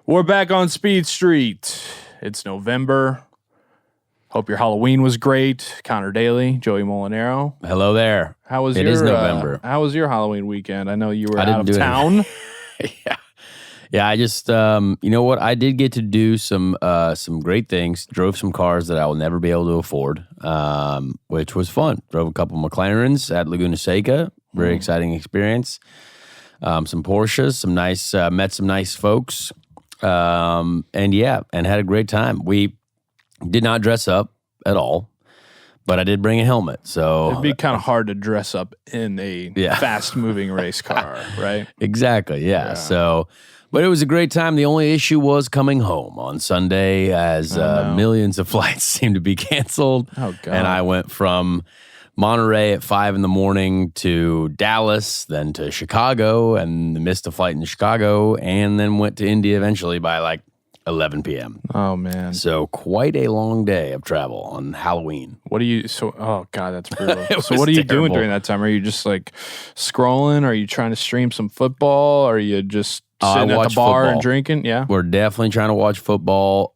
We're back on Speed Street. It's November. Hope your Halloween was great. Connor Daly, Joey Molinaro. Hello there. It is November. How was your Halloween weekend? I know you were out of town. Yeah. I just, you know what? I did get to do some great things. Drove some cars that I will never be able to afford, which was fun. Drove a couple McLarens at Laguna Seca. Very exciting experience. Some Porsches, met some nice folks. And had a great time. We did not dress up at all, but I did bring a helmet. So it'd be kind of hard to dress up in a fast-moving race car, right? Exactly. Yeah. So, but it was a great time. The only issue was coming home on Sunday, as millions of flights seemed to be canceled. Oh God! And I went from Monterey at 5 a.m. to Dallas, then to Chicago, and missed a flight in Chicago, and then went to Indy eventually by like 11 p.m. Oh, man. So quite a long day of travel on Halloween. Oh, God, that's brutal. So what are you doing during that time? Are you just like scrolling? Are you trying to stream some football? Are you just sitting at the bar and drinking? Yeah. We're definitely trying to watch football.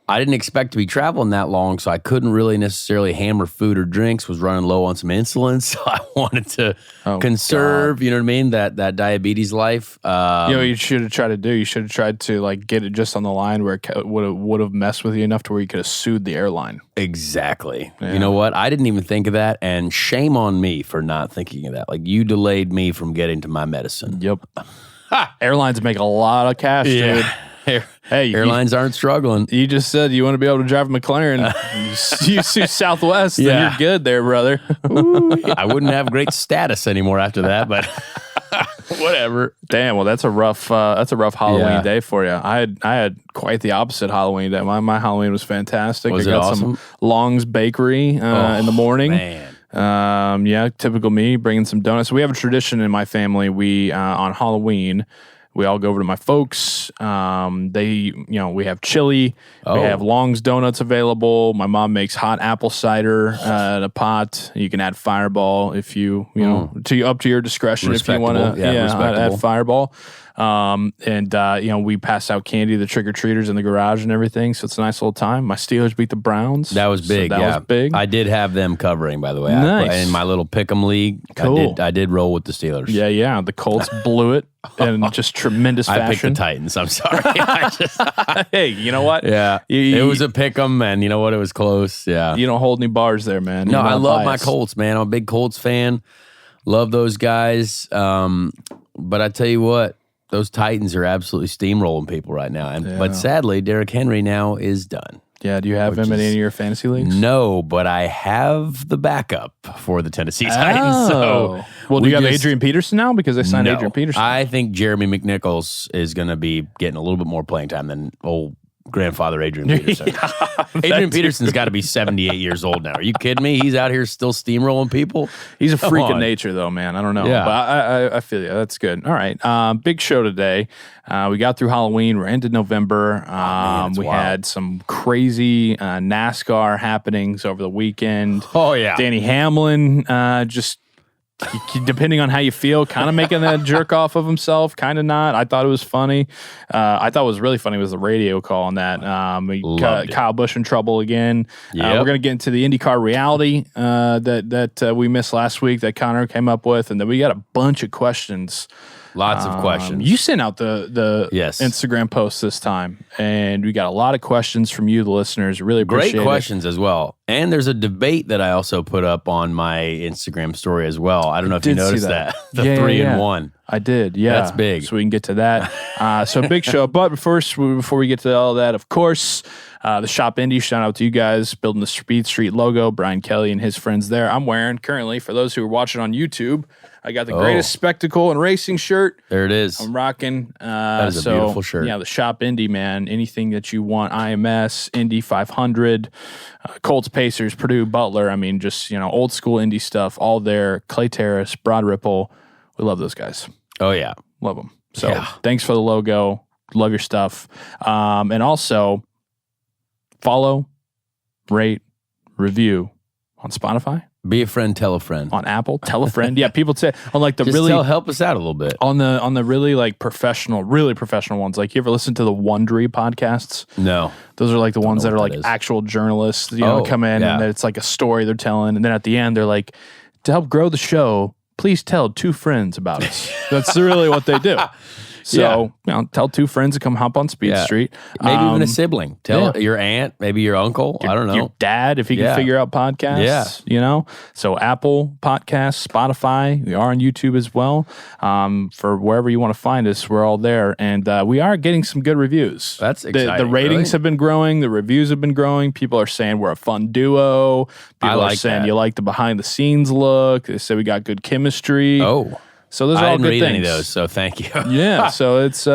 I didn't expect to be traveling that long, so I couldn't really necessarily hammer food or drinks. Was running low on some insulin, so I wanted to conserve. God. You know what I mean? That diabetes life. You should have tried to do. You should have tried to like get it just on the line where it would have messed with you enough to where you could have sued the airline. Exactly. Yeah. You know what? I didn't even think of that, and shame on me for not thinking of that. Like you delayed me from getting to my medicine. Yep. Airlines make a lot of cash, dude. Hey, airlines aren't struggling. You just said you want to be able to drive a McLaren. You sue Southwest, then you're good there, brother. I wouldn't have great status anymore after that, but whatever. Damn, well, that's a rough Halloween day for you. I had quite the opposite Halloween day. My Halloween was fantastic. Was I got awesome? Some Long's Bakery in the morning. Man. Typical me, bringing some donuts. So we have a tradition in my family. We on Halloween, we all go over to my folks. We have chili. We have Long's donuts available. My mom makes hot apple cider in a pot. You can add Fireball if you up to your discretion if you want to. Add Fireball. We pass out candy to the trick-or-treaters in the garage and everything, so it's a nice little time. My Steelers beat the Browns. That was big, so that was big. I did have them covering, by the way. Nice. In my little pick'em league, cool. I did roll with the Steelers. Yeah. The Colts blew it in just tremendous fashion. I picked the Titans, I'm sorry. Hey, you know what? Yeah. It was a pick'em, and you know what? It was close, yeah. You don't hold any bars there, man. No, I love my Colts, man. I'm a big Colts fan. Love those guys. But I tell you what, those Titans are absolutely steamrolling people right now. But sadly, Derrick Henry now is done. Yeah, do you have him in any of your fantasy leagues? No, but I have the backup for the Tennessee Titans. So do you have Adrian Peterson now? Because they signed Adrian Peterson. I think Jeremy McNichols is going to be getting a little bit more playing time than old grandfather Adrian Peterson. Adrian Peterson's got to be 78 years old now. Are you kidding me? He's out here still steamrolling people. He's a freak of nature, though, man. I don't know. Yeah. But I feel you. That's good. All right. Big show today. We got through Halloween. We're into November. We had some crazy NASCAR happenings over the weekend. Oh, yeah. Denny Hamlin just... depending on how you feel, kind of making that jerk off of himself, kind of not. I thought it was funny. I thought what was really funny was the radio call on that. Kyle Busch in trouble again. Yep. We're going to get into the IndyCar reality that we missed last week that Conor came up with, and then we got a bunch of questions. Lots of questions. You sent out the Instagram post this time, and we got a lot of questions from you, the listeners. Really appreciate it. Great questions as well. And there's a debate that I also put up on my Instagram story as well. I don't know if you noticed that. The 3-in-1. I did, yeah. That's big. So we can get to that. So big show. But first, before we get to all that, of course, the Shop Indy, shout out to you guys building the Speed Street logo. Brian Kelly and his friends there. I'm wearing currently, for those who are watching on YouTube, I got the greatest spectacle and racing shirt. There it is. I'm rocking. That is a beautiful shirt. Yeah, the Shop Indy, man. Anything that you want, IMS, Indy 500, Colts, Pacers, Purdue, Butler. I mean, just, old school Indy stuff, all there. Clay Terrace, Broad Ripple. We love those guys. Oh, yeah. Love them. So thanks for the logo. Love your stuff. And also, follow, rate, review on Spotify. Be a friend, tell a friend. On Apple, tell a friend. Yeah, people say on like the Just really help us out a little bit. On the really like really professional ones. Like you ever listen to the Wondery podcasts? No. Those are like the ones that are like actual journalists, come in and it's like a story they're telling, and then at the end they're like, to help grow the show, please tell 2 friends about us. That's really what they do. So, tell 2 friends to come hop on Speed Street. Maybe even a sibling. Tell your aunt, maybe your uncle. I don't know. Your dad, if he can figure out podcasts. Yeah. So Apple Podcasts, Spotify. We are on YouTube as well. For wherever you want to find us, we're all there. And we are getting some good reviews. That's exciting. The ratings have been growing. The reviews have been growing. People are saying we're a fun duo. People are saying you like the behind the scenes look. They say we got good chemistry. Oh. So those are all good things. I didn't read any of those, so thank you. Yeah, so it's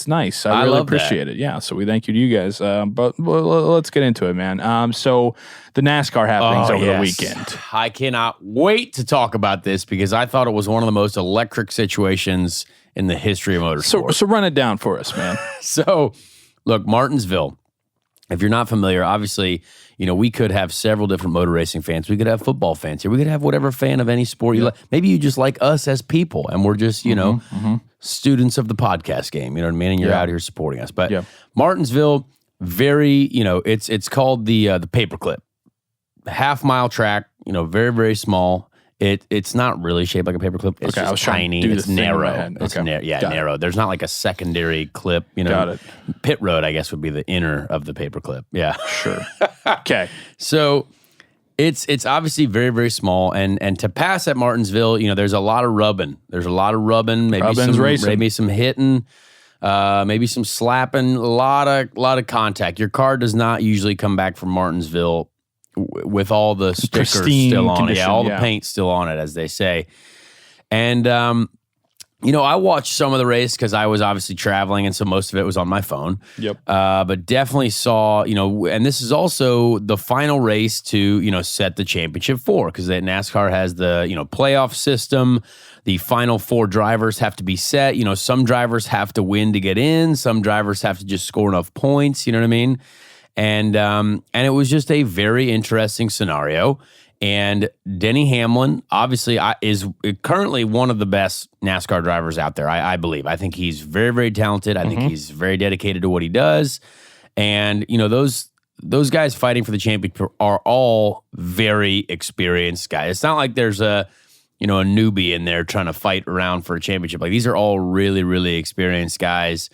nice. I really appreciate it. Yeah, so we thank you to you guys. But let's get into it, man. So the NASCAR happenings over the weekend. I cannot wait to talk about this because I thought it was one of the most electric situations in the history of motorsport. So run it down for us, man. So, look, Martinsville. If you're not familiar, obviously, we could have several different motor racing fans. We could have football fans here. We could have whatever fan of any sport you like. Maybe you just like us as people, and we're just, students of the podcast game. You know what I mean? And you're out here supporting us. But Martinsville, very, it's called the paperclip. Half-mile track, very, very small. It's not really shaped like a paperclip. It's just tiny. It's narrow. It's narrow. There's not like a secondary clip. Got it. Pit road, I guess, would be the inner of the paperclip. Yeah, sure. Okay. So it's obviously very, very small, and to pass at Martinsville, there's a lot of rubbing. Maybe some hitting. Maybe some slapping. A lot of contact. Your car does not usually come back from Martinsville with all the stickers still on it. Yeah, all the paint still on it, as they say. And, I watched some of the race because I was obviously traveling, and so most of it was on my phone. Yep. But definitely saw, and this is also the final race to, set the championship for, because NASCAR has the, playoff system. The final 4 drivers have to be set. Some drivers have to win to get in. Some drivers have to just score enough points. You know what I mean? And it was just a very interesting scenario. And Denny Hamlin, obviously, is currently one of the best NASCAR drivers out there, I believe. I think he's very, very talented. I think he's very dedicated to what he does. And, those guys fighting for the championship are all very experienced guys. It's not like there's a newbie in there trying to fight around for a championship. Like, these are all really, really experienced guys.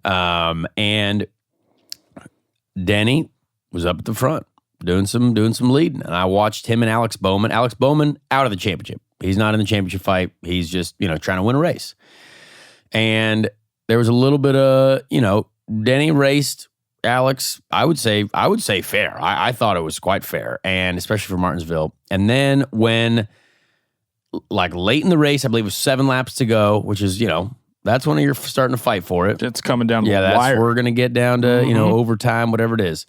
And Denny was up at the front doing some leading, and I watched him and Alex Bowman. Alex Bowman out of the championship. He's not in the championship fight. He's just trying to win a race. And there was a little bit of Denny raced Alex. I would say fair. I thought it was quite fair, and especially for Martinsville. And then when late in the race, I believe it was 7 laps to go, which is that's when you're starting to fight for it. It's coming down to the wire. We're going to get down to, overtime, whatever it is.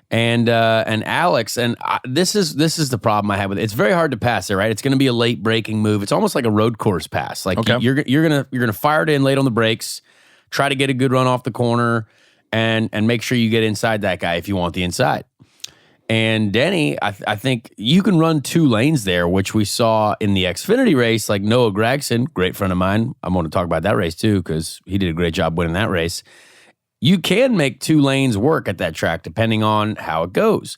And Alex, and this is the problem I have with it. It's very hard to pass there, right? It's going to be a late braking move. It's almost like a road course pass. Like you're going to fire it in late on the brakes, try to get a good run off the corner, and make sure you get inside that guy if you want the inside. And Denny, I think you can run 2 lanes there, which we saw in the Xfinity race. Like Noah Gragson, great friend of mine. I'm going to talk about that race too because he did a great job winning that race. You can make 2 lanes work at that track depending on how it goes.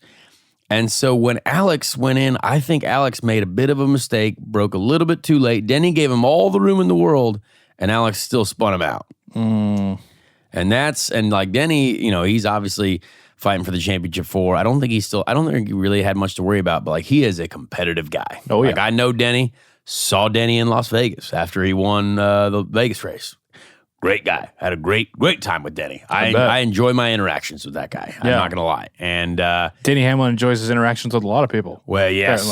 And so when Alex went in, I think Alex made a bit of a mistake, broke a little bit too late. Denny gave him all the room in the world, and Alex still spun him out. And Denny, he's obviously fighting for the championship 4. I don't think he really had much to worry about, but he is a competitive guy. Oh, yeah. I know Denny, saw Denny in Las Vegas after he won the Vegas race. Great guy. Had a great time with Denny. I enjoy my interactions with that guy. I'm not going to lie. And Denny Hamlin enjoys his interactions with a lot of people. Well, yes.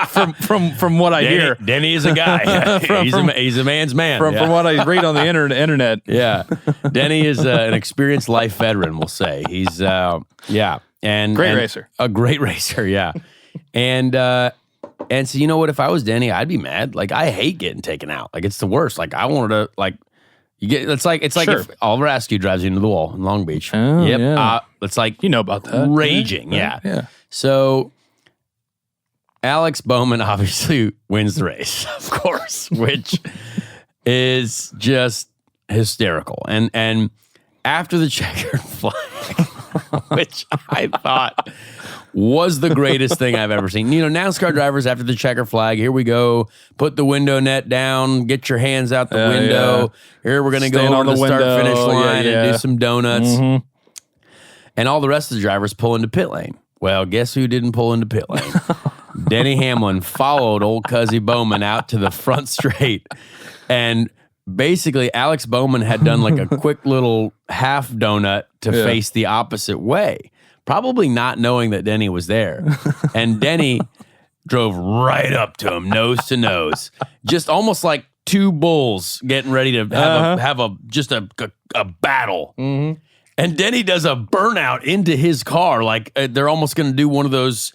From what I hear, Denny is a guy. He's a man's man. From what I read on the internet. Yeah. Denny is an experienced life veteran, we'll say. He's and racer. A great racer, yeah. And so, you know what? If I was Denny, I'd be mad. I hate getting taken out. It's the worst. I wanted to, You get it's like Sure. if Oliver Askew drives you into the wall in Long Beach. Oh, yep. yeah. It's like You know about that. raging. Yeah. So Alex Bowman obviously wins the race, of course, which is just hysterical. And after the checkered flag, which I thought was the greatest thing I've ever seen. You know, NASCAR drivers after the checker flag, here we go, put the window net down, get your hands out the window. Here we're going to go Stand over on the the start-finish window. line Yeah. and do some donuts. And all the rest of the drivers pull into pit lane. Well, guess who didn't pull into pit lane? Denny Hamlin followed old Cuzzy Bowman out to the front straight. And basically, Alex Bowman had done like a quick little half donut to face the opposite way, probably not knowing that Denny was there. And Denny drove right up to him, nose to nose, just almost like two bulls getting ready to have a battle. And Denny does a burnout into his car, like they're almost going to do one of those,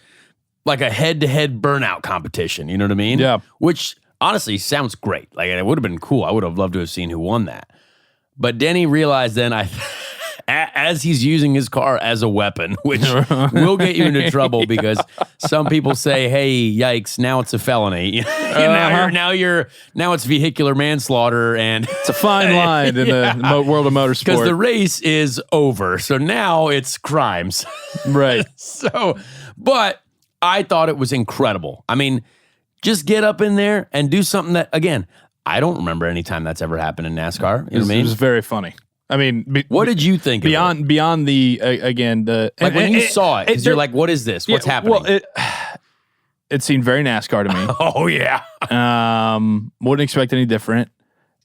like a head-to-head burnout competition. You know what I mean? Yeah. Which honestly sounds great. Like it would have been cool. I would have loved to have seen who won that. But Denny realized then, as he's using his car as a weapon, which will get you into trouble because some people say, "Hey, yikes! Now it's a felony. Now it's vehicular manslaughter, and It's a fine line in the world of motorsport. because the race is over. So now it's crimes." Right. So, but I thought it was incredible. I mean, just get up in there and do something that, again, I don't remember any time that's ever happened in NASCAR. You know what I It mean? was very funny. I mean, What did you think of it? beyond the again the Like when you saw it, because you're like, what is this? What's happening? Well, it seemed very NASCAR to me. Oh, yeah. Wouldn't expect any different.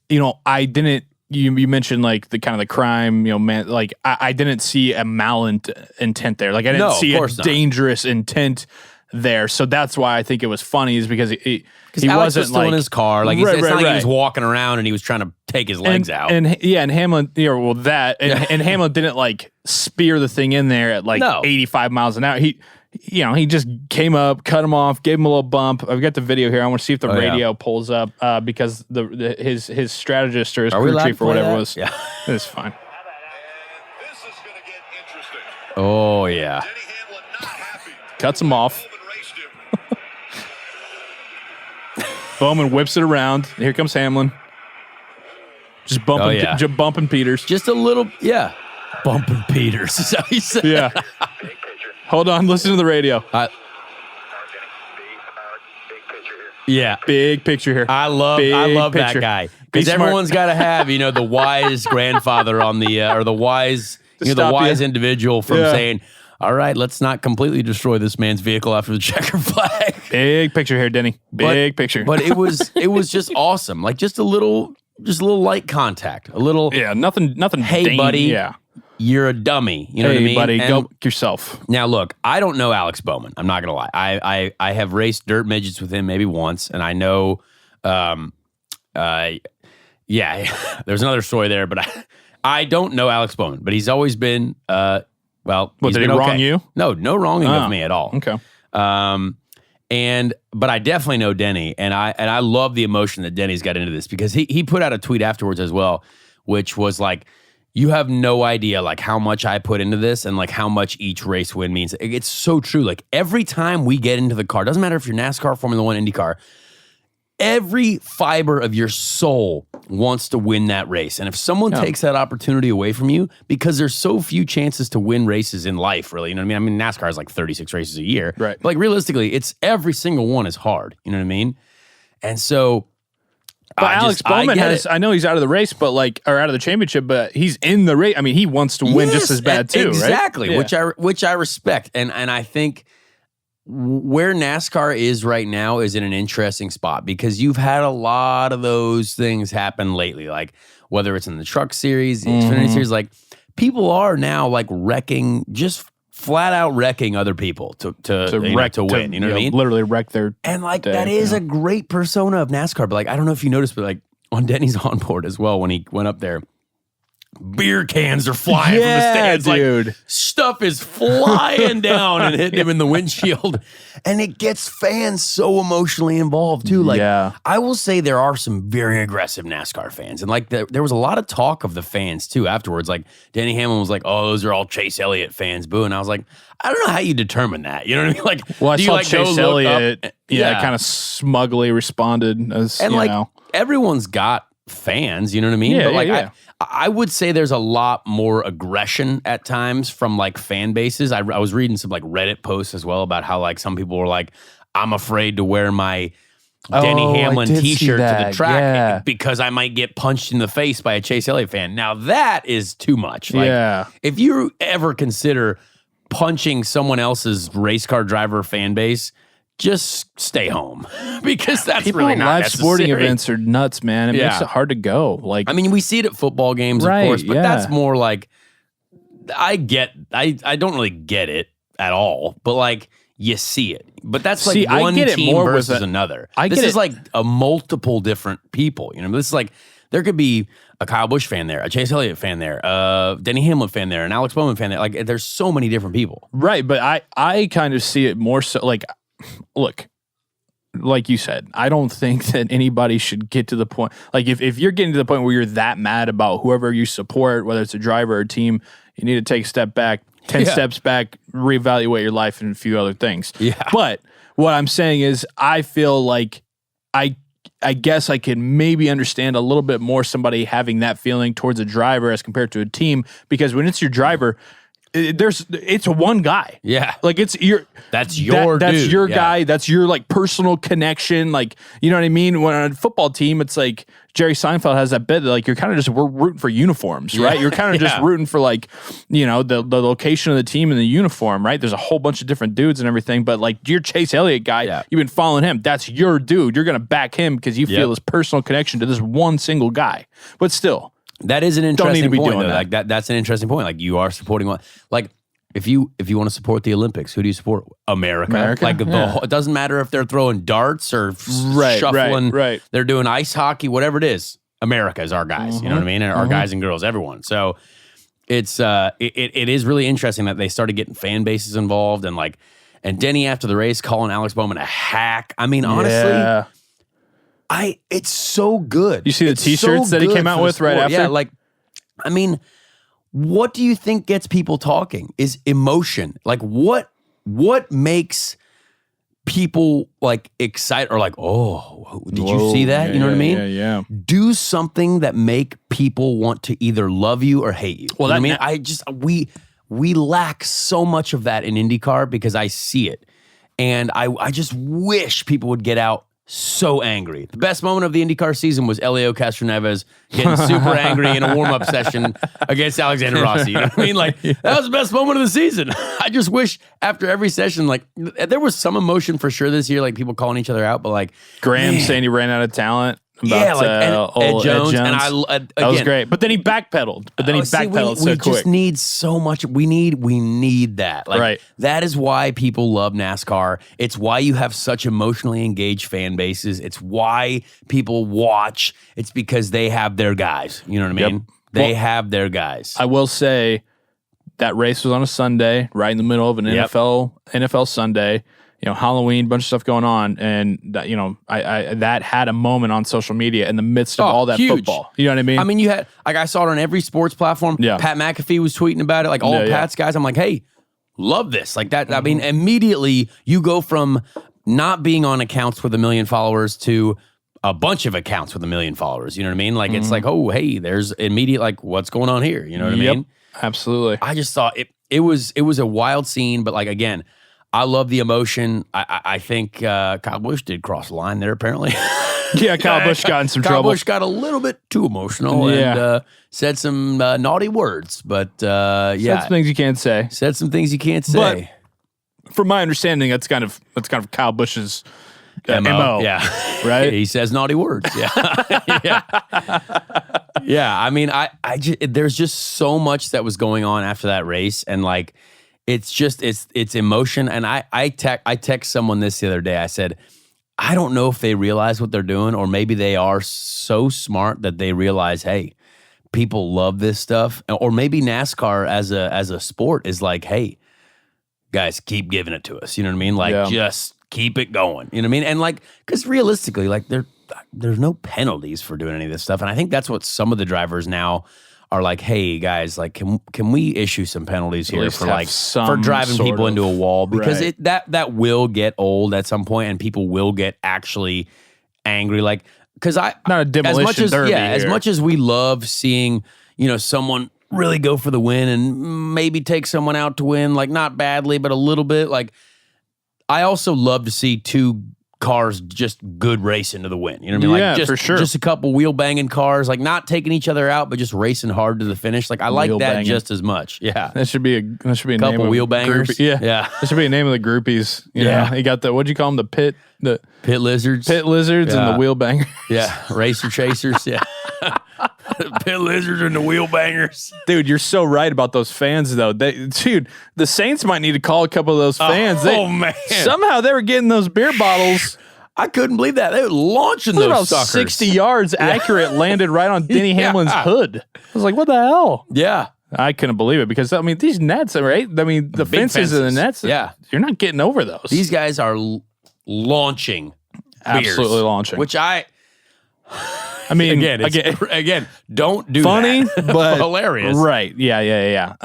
You know, I didn't. You mentioned like the kind of the crime. You know, man, like I didn't see a malintent there. Like I didn't see a dangerous intent there. So that's why I think it was funny, is because he Alex wasn't was still in his car. Like, it's not like he was walking around and he was trying to take his legs out. And Hamlin, and Hamlin didn't like spear the thing in there at like 85 miles an hour. He just came up, cut him off, gave him a little bump. I've got the video here. I want to see if the radio pulls up because his strategist or his crew chief or whatever was. Yeah, it's fine. This is going to get interesting. Oh, yeah. Denny Hamlin not happy. Cuts him off. Bowman raced him. Bowman whips it around. Here comes Hamlin. Just bumping Peters. Just a little, bumping Peters is how he said. Yeah. Hold on, listen to the radio. Big picture here. I love that guy, because everyone's got to have the wise grandfather on the or the wise the wise individual from saying, all right, let's not completely destroy this man's vehicle after the checker flag. Big picture here, Denny. Big picture. But it was just awesome. Like just a little light contact. A little nothing. Hey, buddy. Yeah. You're a dummy. You know what I mean? Buddy, go yourself. Now, look, I don't know Alex Bowman. I'm not going to lie. I have raced dirt midgets with him maybe once, and I know, there's another story there, but I don't know Alex Bowman, but he's always been, did he wrong you? No wronging of me at all. Okay. But I definitely know Denny, and I love the emotion that Denny's got into this, because he put out a tweet afterwards as well, which was like, you have no idea like how much I put into this and like how much each race win means. It's so true. Like every time we get into the car, doesn't matter if you're NASCAR, Formula One, IndyCar, every fiber of your soul wants to win that race. And if someone takes that opportunity away from you, because there's so few chances to win races in life, really, you know what I mean? NASCAR is like 36 races a year. Right. But like realistically, it's every single one is hard. You know what I mean? And so... But Alex Bowman I know he's out of the race, or out of the championship, but he's in the race. I mean, he wants to win just as bad too, exactly, right? Exactly, which I respect. And I think where NASCAR is right now is in an interesting spot, because you've had a lot of those things happen lately, like whether it's in the Truck Series, the Xfinity Series, like people are now like just flat out wrecking other people to win. You know what I mean? Literally wreck their day, that is a great persona of NASCAR. But like, I don't know if you noticed, but like on Denny's onboard as well, when he went up there, beer cans are flying from the stands. dude. Like, stuff is flying down and hitting him in the windshield. And it gets fans so emotionally involved, too. Like, I will say there are some very aggressive NASCAR fans. And, like, there was a lot of talk of the fans, too, afterwards. Like, Denny Hamlin was like, oh, those are all Chase Elliott fans. Boo. And I was like, I don't know how you determine that. You know what I mean? Like, well, I do saw you, like, Chase go look Elliott, up? kind of smugly responded as, and you like, know. everyone's got fans, you know what I mean? Yeah, but like, yeah. I would say there's a lot more aggression at times from like fan bases. I was reading some like Reddit posts as well about how like some people were like, I'm afraid to wear my Denny Hamlin t-shirt to the track because I might get punched in the face by a Chase Elliott fan. Now that is too much. Like, if you ever consider punching someone else's race car driver fan base, just stay home because that's People really at not live necessary. sporting events are nuts, man. It makes it hard to go. Like, I mean, we see it at football games, of course, but that's more like I don't really get it at all, but like you see it. But that's like one team versus another. This is like a multiple different people. You know, this is like there could be a Kyle Busch fan there, a Chase Elliott fan there, Denny Hamlin fan there, an Alex Bowman fan there. Like, there's so many different people. Right, but I kind of see it more so like, look, like you said, I don't think that anybody should get to the point. Like, if you're getting to the point where you're that mad about whoever you support, whether it's a driver or a team, you need to take a step back, 10 steps back, reevaluate your life and a few other things. Yeah. But what I'm saying is I feel like I guess I can maybe understand a little bit more somebody having that feeling towards a driver as compared to a team, because when it's your driver, it's one guy. Yeah. Like, that's your guy. That's your like personal connection. Like, you know what I mean? When on a football team, it's like Jerry Seinfeld has that bit that like you're kind of just rooting for uniforms, right? You're kind of just rooting for like, you know, the location of the team and the uniform, right? There's a whole bunch of different dudes and everything, but like your Chase Elliott guy, you've been following him. That's your dude. You're gonna back him because you feel this personal connection to this one single guy. But still, that is an interesting point. Doing that. Like that's an interesting point. Like, you are supporting one. Like, if you want to support the Olympics, who do you support? America. Like, it doesn't matter if they're throwing darts or shuffling. Right. They're doing ice hockey, whatever it is. America is our guys. You know what I mean? And our guys and girls, everyone. So it's it is really interesting that they started getting fan bases involved, and Denny after the race calling Alex Bowman a hack. I mean, honestly. It's so good. You see the T-shirts that he came out with right after? Yeah, like, I mean, what do you think gets people talking? Is emotion. Like, what makes people like excited or like, oh, did you see that? You know what I mean? Yeah. Do something that make people want to either love you or hate you. Well, you know what I mean, we lack so much of that in IndyCar because I see it, and I just wish people would get out so angry. The best moment of the IndyCar season was Elio Castroneves getting super angry in a warm-up session against Alexander Rossi. You know what I mean? Like, that was the best moment of the season. I just wish after every session, like, there was some emotion for sure this year, like people calling each other out, but like Graham saying he ran out of talent. About, Ed Jones. And that was great. But then he backpedaled. We just need so much. We need that. Like, that is why people love NASCAR. It's why you have such emotionally engaged fan bases. It's why people watch. It's because they have their guys. You know what I mean? They have their guys. I will say that race was on a Sunday, right in the middle of an NFL Sunday. You know, Halloween, bunch of stuff going on, and that, you know, I that had a moment on social media in the midst of all that football. You know what I mean? I mean, you had, like, I saw it on every sports platform. Yeah. Pat McAfee was tweeting about it, like all Pat's guys. I'm like, hey, love this, like that. I mean, immediately you go from not being on accounts with 1 million followers to a bunch of accounts with 1 million followers. You know what I mean? Like, it's like, oh, hey, there's immediate, like, what's going on here? You know what I mean? Absolutely. I just thought it was a wild scene, but like, again, I love the emotion. I think Kyle Busch did cross the line there, apparently. Yeah, Kyle Busch got in some trouble. Kyle Busch got a little bit too emotional and said some naughty words, but said some things you can't say. Said some things you can't say. But from my understanding, that's kind of Kyle Busch's MO. Yeah, right. He says naughty words. Yeah, yeah. I mean, there's just so much that was going on after that race, and like. It's emotion. And I text someone this the other day. I said, I don't know if they realize what they're doing, or maybe they are so smart that they realize, hey, people love this stuff, or maybe NASCAR as a sport is like, hey, guys, keep giving it to us. You know what I mean? Like, just keep it going. You know what I mean? And like, because realistically, like there's no penalties for doing any of this stuff, and I think that's what some of the drivers now are like. Hey, guys, like, can we issue some penalties here for driving people into a wall, because that will get old at some point, and people will get actually angry. Like, because not a demolition derby. As much as we love seeing, someone really go for the win and maybe take someone out to win, like not badly, but a little bit. Like, I also love to see two cars just good racing to the win. You know what I mean? Yeah, like for sure. Just a couple wheel banging cars, like not taking each other out, but just racing hard to the finish. Like, I like wheel that banging. just as much. Yeah. That should be a Couple name of wheel bangers. Groupie. Yeah. That should be a name of the groupies. You know? You got what'd you call them? The pit lizards. Pit lizards and the wheel bangers. Yeah. Racer chasers. Yeah. Pit lizards and the wheel bangers. Dude, you're so right about those fans, though. Dude, the Saints might need to call a couple of those fans. Man. Somehow they were getting those beer bottles. I couldn't believe that. They were launching It was those about suckers. 60 yards accurate, landed right on Denny Hamlin's hood. I was like, what the hell? Yeah. I couldn't believe it because, I mean, these nets, right? I mean, the fences and the nets, you're not getting over those. These guys are launching Absolutely beers, launching. which I mean, again, don't do funny, that. but hilarious. Right. Yeah.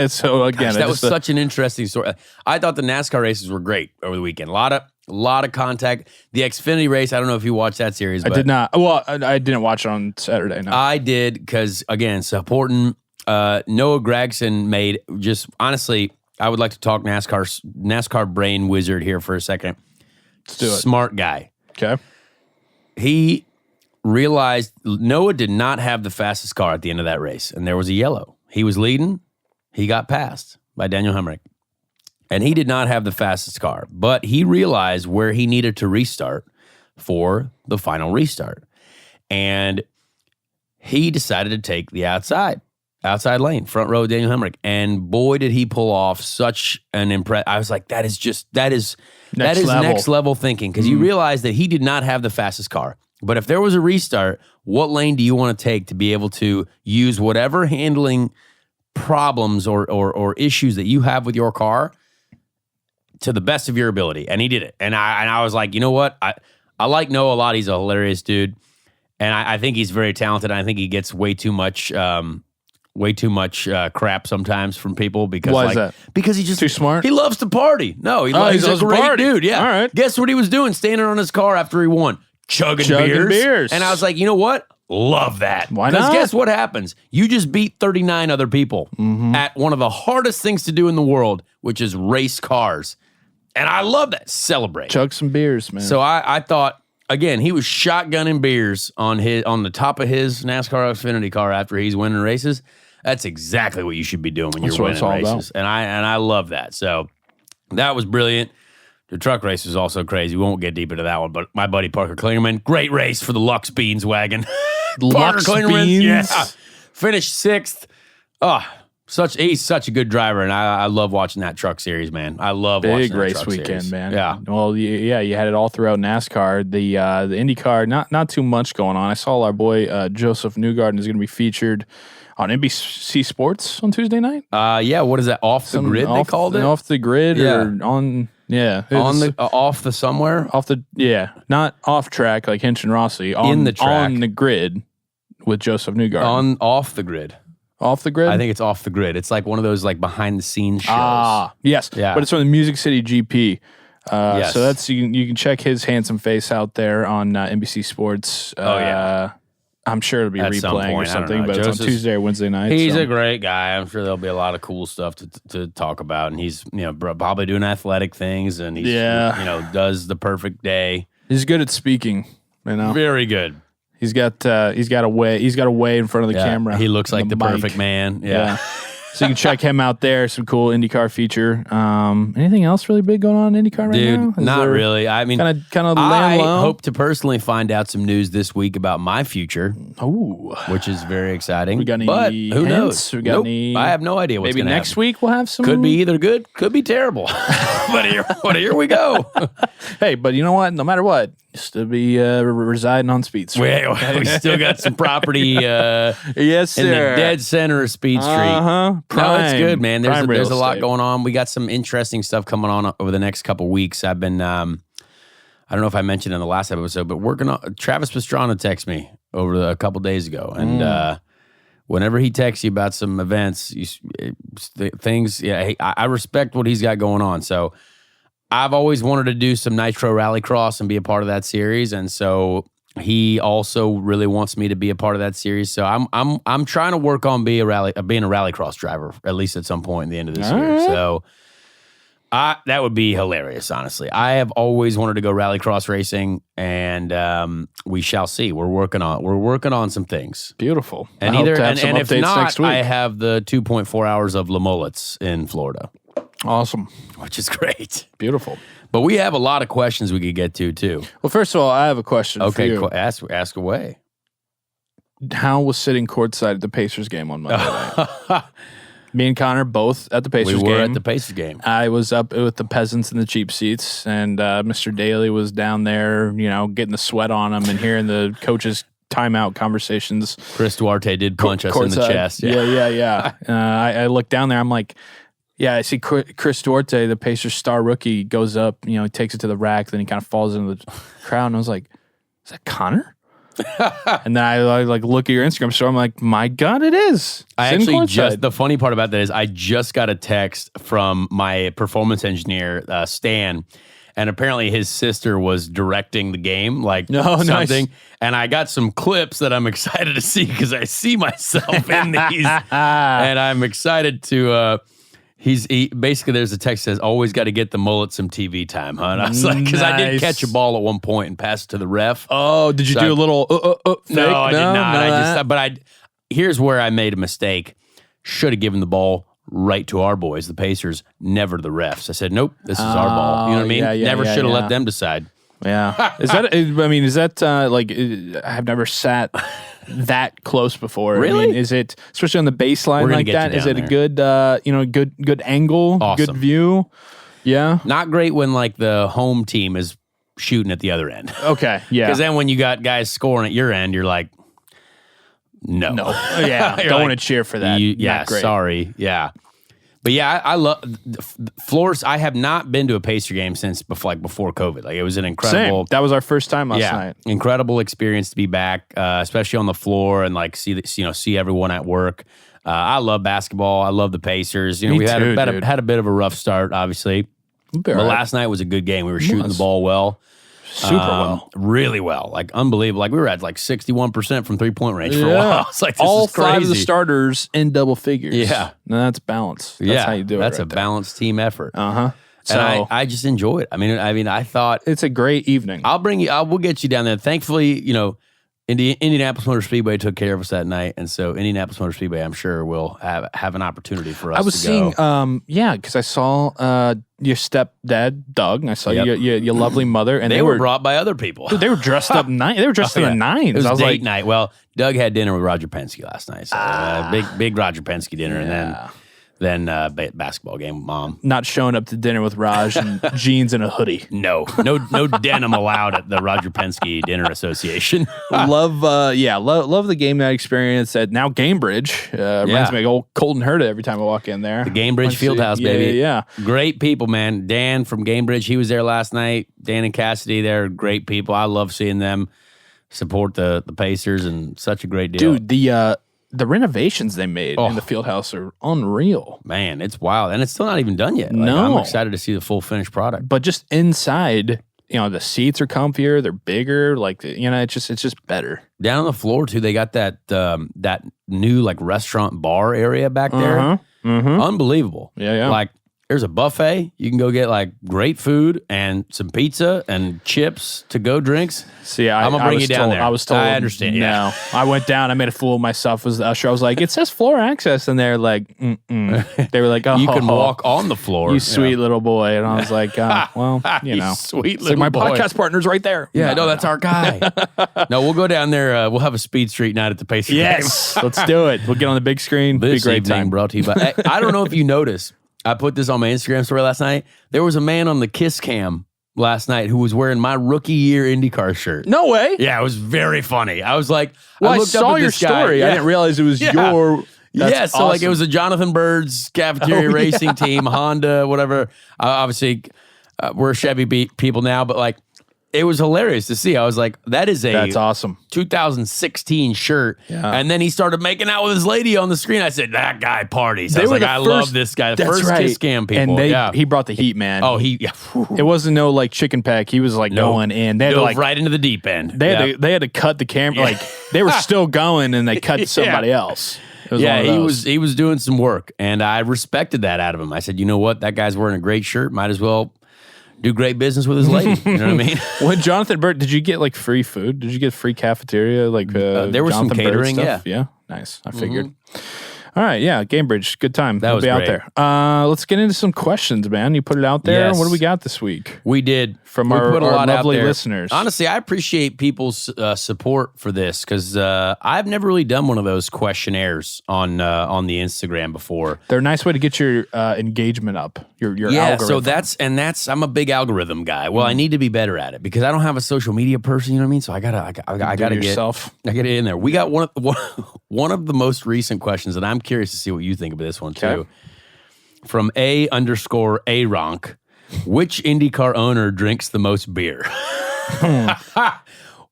So, again, that was such an interesting story. I thought the NASCAR races were great over the weekend. A lot of contact. The Xfinity race, I don't know if you watched that series. I did not. Well, I didn't watch it on Saturday. No. I did because, again, supporting Noah Gragson made just, honestly, I would like to talk NASCAR brain wizard here for a second. Let's do it. Smart guy. Okay. He realized Noah did not have the fastest car at the end of that race, and there was a yellow. He was leading. He got passed by Daniel Hemrick. And he did not have the fastest car, but he realized where he needed to restart for the final restart. And he decided to take the outside lane, front row of Daniel Hemrick. And boy, did he pull off such an impress. I was like, that is next level thinking, because you realize that he did not have the fastest car. But if there was a restart, what lane do you want to take to be able to use whatever handling problems or issues that you have with your car to the best of your ability? And he did it. And I was like, you know what? I like Noah a lot. He's a hilarious dude. And I think he's very talented. I think he gets way too much crap sometimes from people because Why is that? Because he's just too smart. He loves to party. No, he's a great party. dude. Yeah. All right. Guess what he was doing? Standing on his car after he won, chugging beers. And I was like, you know what? Love that. Why not? Because guess what happens? You just beat 39 other people at one of the hardest things to do in the world, which is race cars. And I love that. Celebrate. Chug some beers, man. So I thought, again, he was shotgunning beers on the top of his NASCAR Xfinity car after he's winning races. That's exactly what you should be doing when you're winning races. And I love that. So that was brilliant. The truck race was also crazy. We won't get deep into that one, but my buddy Parker Klingerman, great race for the Lux Beans wagon. Lux Beans? Yeah. Finished 6th. Oh, he's such a good driver, and I love watching that truck series, man. I love watching that race truck weekend, series. man. Yeah. Well, yeah, you had it all throughout NASCAR. The IndyCar, not too much going on. I saw our boy Josef Newgarden is going to be featured on NBC Sports on Tuesday night. Yeah. What is that? Off the grid? They called it off the grid or on. Yeah, off the somewhere. Not off track like Hinch and Rossi. In the track. On the grid with Josef Newgarden. Off the grid. Off the grid? I think it's off the grid. It's like one of those like behind the scenes shows. Yes. Yeah. But it's from the Music City GP. Yes. So that's you can check his handsome face out there on NBC Sports. I'm sure it'll be At some replaying or point, I don't something, know. but it's on Joseph's- Tuesday or Wednesday night. He's so. a great guy. I'm sure there'll be a lot of cool stuff to talk about. And he's probably doing athletic things, and he's does the perfect day. He's good at speaking. Very good. He's got a way in front of the camera. He looks like the mic. perfect man. Yeah. So you can check him out there. Some cool IndyCar feature. Anything else really big going on in IndyCar right now? Dude, not really. I mean, kind of I laying low. hope to personally find out some news this week about my future, which is very exciting. We got any but who knows? hints? We got any? I have no idea what's Maybe going to next week we'll have some. Could be either good, could be terrible. but here we go. Hey, but you know what? No matter what, Used to be residing on Speed Street. We still got some property Yes, in the sir. dead center of Speed Street. Uh-huh. No, it's good, man. Prime There's a real lot estate. going on. We got some interesting stuff coming on over the next couple weeks. I've been, I don't know if I mentioned in the last episode, but working on, Travis Pastrana texted me over a couple days ago. And whenever he texts you about some events, things, I respect what he's got going on. So I've always wanted to do some Nitro Rallycross and be a part of that series. And so he also really wants me to be a part of that series. So I'm trying to work on being a rallycross driver, at least at some point in the end of this year. right. So that would be hilarious, honestly. I have always wanted to go rallycross racing, and we shall see. We're working on some things. Beautiful. And I hope either to have and, some and if updates not, next week. I have the 2.4 hours of La Mullets in Florida, Awesome. which is great. Beautiful. But we have a lot of questions we could get to too. Well, first of all, I have a question for Okay, you. ask away. How was sitting courtside at the Pacers game on Monday night? Me and Connor both at the Pacers We game. were at the Pacers game. I was up with the peasants in the cheap seats, and Mr. Daly was down there, getting the sweat on him and hearing the coaches' timeout conversations. Chris Duarte did punch us in the Courtside. chest. Yeah. I look down there. I'm like, yeah, I see Chris Duarte, the Pacers star rookie, goes up, he takes it to the rack, then he kind of falls into the crowd, and I was like, is that Connor? And then I look at your Instagram story. I'm like, my God, it is. I Sitting actually courtside. the funny part about that is I just got a text from my performance engineer, Stan, and apparently his sister was directing the game, nice. something. And I got some clips that I'm excited to see because I see myself in these, and I'm excited to. Basically there's a text that says, always got to get the mullet some TV time, huh? And I was like, because I did Nice. catch a ball at one point and pass it to the ref. Oh, did you So do a little fake? No, I did not. that? Here's where I made a mistake. Should have given the ball right to our boys, the Pacers, never to the refs. I said, nope, this is our ball. You know what I mean? yeah, Never yeah, should have yeah. let them decide. Yeah. Is that like, I've never sat that close before. Really? I mean, is it, especially on the baseline We're gonna like get that, you is down it a good angle, Awesome. good view? Yeah. Not great when like the home team is shooting at the other end. Okay. Yeah. Because then when you got guys scoring at your end, you're like, no. No. Yeah. You're Don't like, want to cheer for that. yeah, Not great. sorry. Yeah. But yeah, I love floors. I have not been to a Pacer game since before COVID. Like it was an incredible. Same. That was our first time last night. Incredible experience to be back, especially on the floor and like see everyone at work. I love basketball. I love the Pacers. Me We too, had a bit of a rough start, obviously, but last night was a good game. We were shooting the ball well. Super well. Really well, like unbelievable. Like we were at like 61% from 3-point range for a while. It's like this all is crazy. 5 of the starters in double figures. Yeah. No, that's balance. That's how you do it. That's right a there. balanced team effort. Uh-huh. So And I just enjoy it. I mean, I thought it's a great evening. we'll get you down there. Thankfully, Indianapolis Motor Speedway took care of us that night, and so Indianapolis Motor Speedway, I'm sure, will have an opportunity for us. I was to go. seeing, because I saw your stepdad, Doug, and I saw your lovely mother, and they were brought by other people. They were dressed up nice. They were dressed in the nines. It was I was date like, night. Well, Doug had dinner with Roger Penske last night, so big Roger Penske dinner, and then basketball game with Mom. not showing up to dinner with Raj and jeans and a hoodie. No denim allowed at the Roger Penske Dinner Association. love the game night experience at now Gamebridge. Reminds me of old Colton Herta every time I walk in there. The Gamebridge Fieldhouse, baby. Yeah. Great people, man. Dan from Gamebridge, he was there last night. Dan and Cassidy, they're great people. I love seeing them support the Pacers, and such a great deal. Dude, the renovations they made in the Fieldhouse are unreal. Man, it's wild. And it's still not even done yet. No. I'm excited to see the full finished product. But just inside, the seats are comfier, they're bigger, it's just better. Down on the floor, too, they got that new, like, restaurant bar area back there. Unbelievable. Yeah. Like, there's a buffet. You can go get, like, great food and some pizza and chips, to-go drinks. See, I'm going to bring was you down told, there. I was told. I understand, yeah. No. I went down. I made a fool of myself as the usher. I was like, it says floor access. And they're like, mm-mm. They were like, oh. You can walk on the floor. You sweet little boy. And I was like, well, You sweet It's little like my boy. podcast partner's right there. Yeah, no, that's our guy. No, we'll go down there. We'll have a Speed Street night at the Pacers game. Yes. Let's do it. We'll get on the big screen. Be a This great evening time. brought to you by. I don't know if you noticed. I put this on my Instagram story last night. There was a man on the Kiss Cam last night who was wearing my rookie year IndyCar shirt. No way. Yeah, it was very funny. I was like, Well, I looked up saw at your this guy. story. Yeah. I didn't realize it was your. Yeah, so like it awesome. was a Jonathan Bird's cafeteria racing team, Honda, whatever. Obviously, we're Chevy people now, but like it was hilarious to see. I was like, that's awesome. 2016 shirt. Yeah. And then he started making out with his lady on the screen. I said, that guy parties. I was like, I love this guy. The first kiss cam people. And he brought the heat, man. Oh, it wasn't no like chicken peck. He was like going in. They had dove to, like right into the deep end. They had to cut the camera. Like they were still going, and they cut to somebody else. It was one of those. he was doing some work, and I respected that out of him. I said, you know what, that guy's wearing a great shirt. Might as well do great business with his lady. You know what I mean? When Jonathan Bird, did you get like free food? Did you get free cafeteria? Like there was Jonathan some catering. Bird stuff? Yeah, nice. I figured. All right, yeah, Gamebridge, good time. That We'll was be great. out there. Let's get into some questions, man. You put it out there. Yes. What do we got this week? We did. From we our put a lot out lovely there. listeners. Honestly, I appreciate people's support for this because I've never really done one of those questionnaires on the Instagram before. They're a nice way to get your engagement up. Your algorithm. So that's I'm a big algorithm guy. Well, I need to be better at it because I don't have a social media person. You know what I mean? So I gotta get yourself. I get it in there. We got one of the most recent questions, and I'm curious to see what you think of this one too. Okay. From A_A_Ronk. Which IndyCar owner drinks the most beer?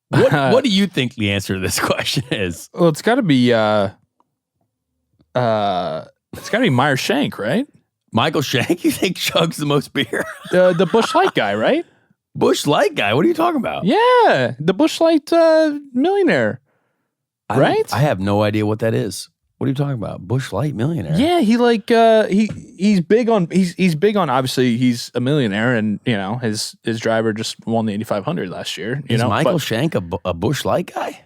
What do you think the answer to this question is? Well, it's got to be Meyer Shank, right? Michael Shank, you think chugs the most beer? The Busch Light guy, right? Busch Light guy? What are you talking about? Yeah, the Busch Light millionaire, right? I have no idea what that is. What are you talking about? Busch Light millionaire? Yeah, he like he's big on obviously he's a millionaire, and you know his driver just won the Indy 500 last year. Is Michael Shank a Busch Light guy?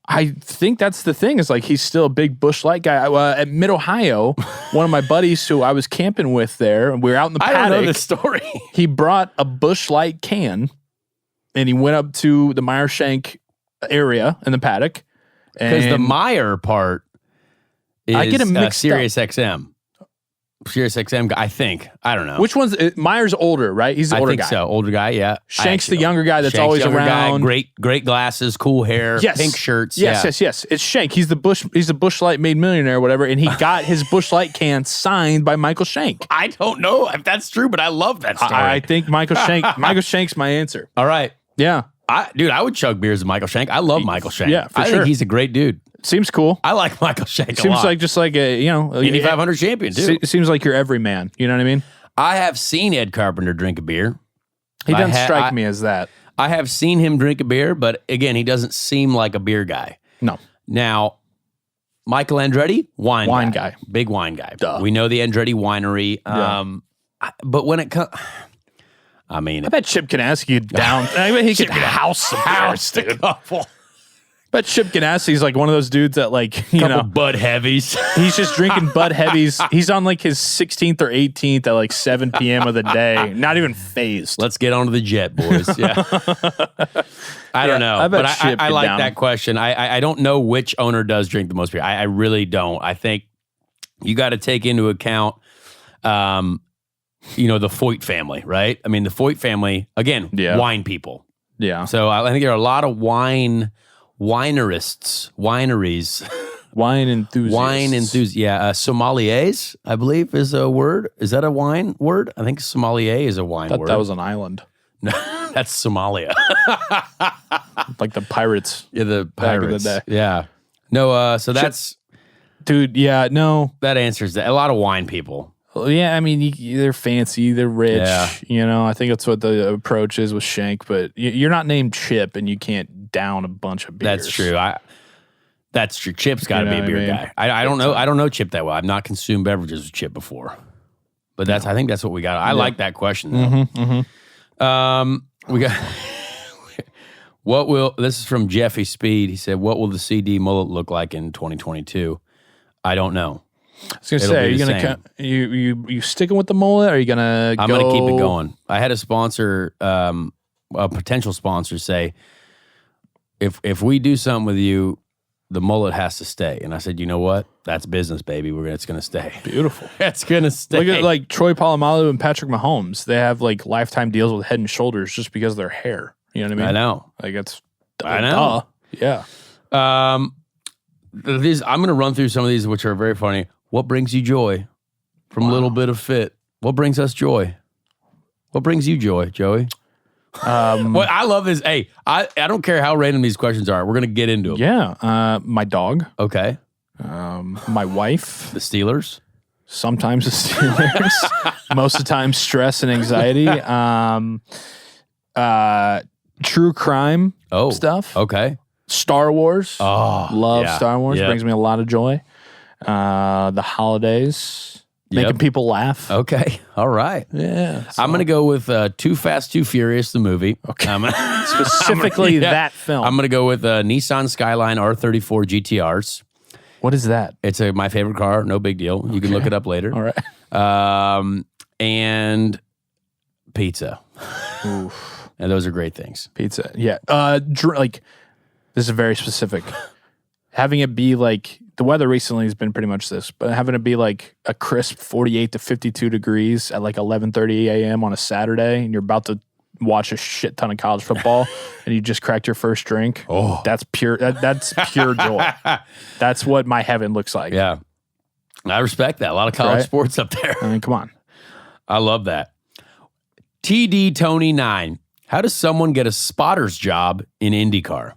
I think that's the thing, is like he's still a big Busch Light guy. At Mid Ohio, one of my buddies who I was camping with there, and we were out in the paddock. I don't know this story. He brought a Busch Light can, and he went up to the Meyer Shank area in the paddock. Because the Meyer part is I get him mixed Sirius XM. Sirius XM guy, I think. I don't know. Which one's Meyer's older, right? He's the older guy. I think so. Older guy, yeah. Shank's the younger guy that's Shank's always younger around. Guy, great glasses, cool hair, pink shirts. Yes. It's Shank. He's the Busch Light made millionaire or whatever, and he got his Busch Light can signed by Michael Shank. I don't know if that's true, but I love that story. I think Michael Shank's my answer. All right. Yeah. I would chug beers with Michael Shank. I love Michael Shank. Yeah, for I sure. think he's a great dude. Seems cool. I like Michael Shank a lot. Seems like just like a, Indy 500 champion, too. Seems like you're every man. You know what I mean? I have seen Ed Carpenter drink a beer. He doesn't strike me as that. I have seen him drink a beer, but again, he doesn't seem like a beer guy. No. Now, Michael Andretti, wine guy. Big wine guy. Duh. We know the Andretti winery. Yeah. But when it comes... I mean... I bet Chip Ganassi could I bet he could house some beers, dude. I bet Chip Ganassi's like one of those dudes that like, you know, Bud Heavies. he's just drinking Bud Heavies. He's on like his 16th or 18th at like 7 p.m. of the day. Not even phased. Let's get onto the jet, boys. Yeah. I don't know. I bet but Chip I could like down that him. question. I don't know which owner does drink the most beer. I really don't. I think you got to take into account, the Foyt family, right? I mean, the Foyt family, again, wine people. Yeah. So I think there are a lot of wineries, Wine enthusiasts. Yeah, sommeliers, I believe, is a word. Is that a wine word? I think sommelier is a wine word. That was an island. No, that's Somalia. Like the pirates. Yeah, the Back in the pirates. day. Yeah. No, so that's... Dude, yeah, no. That answers that. A lot of wine people. Well, yeah, I mean, they're fancy, they're rich. Yeah. You know, I think that's what the approach is with Shank, but you're not named Chip and you can't down a bunch of beers. That's true. That's true. Chip's got to be a beer guy. I don't know. I don't know Chip that well. I've not consumed beverages with Chip before, but I think that's what we got. I like that question. Though. We got this is from Jeffy Speed. He said, "What will the CD mullet look like in 2022?" I don't know. I was gonna say, are you gonna you sticking with the mullet? Or are you gonna? I'm gonna keep it going. I had a sponsor, a potential sponsor, say, if we do something with you, the mullet has to stay. And I said, you know what? That's business, baby. It's going to stay. Beautiful. It's going to stay. Look at like Troy Polamalu and Patrick Mahomes. They have like lifetime deals with Head and Shoulders just because of their hair. You know what I mean? I know. Like it's. I know. Yeah. I'm going to run through some of these, which are very funny. What brings you joy? From Little Bit of Fit. What brings us joy? What brings you joy, Joey? Well, I love this. Hey, I don't care how random these questions are. We're going to get into them. Yeah. My dog. Okay. My wife. The Steelers. Sometimes the Steelers. Most of the time, stress and anxiety. True crime stuff. Okay. Star Wars. Oh, love Star Wars. Yep. Brings me a lot of joy. The holidays. Making people laugh. Okay. All right. Yeah. I'm going to go with Too Fast, Too Furious, the movie. Okay. Specifically that film. I'm going to go with Nissan Skyline R34 GTRs. What is that? It's my favorite car. No big deal. You can look it up later. All right. And pizza. Oof. And those are great things. Pizza. Yeah. Like, this is very specific. Having it be like, the weather recently has been pretty much this, but having it be like a crisp 48 to 52 degrees at like 11:30 a.m. on a Saturday, and you're about to watch a shit ton of college football, and you just cracked your first drink. Oh, that's pure. That's pure joy. That's what my heaven looks like. Yeah, I respect that. A lot of college sports up there. I mean, come on. I love that. TD Tony 9. How does someone get a spotter's job in IndyCar?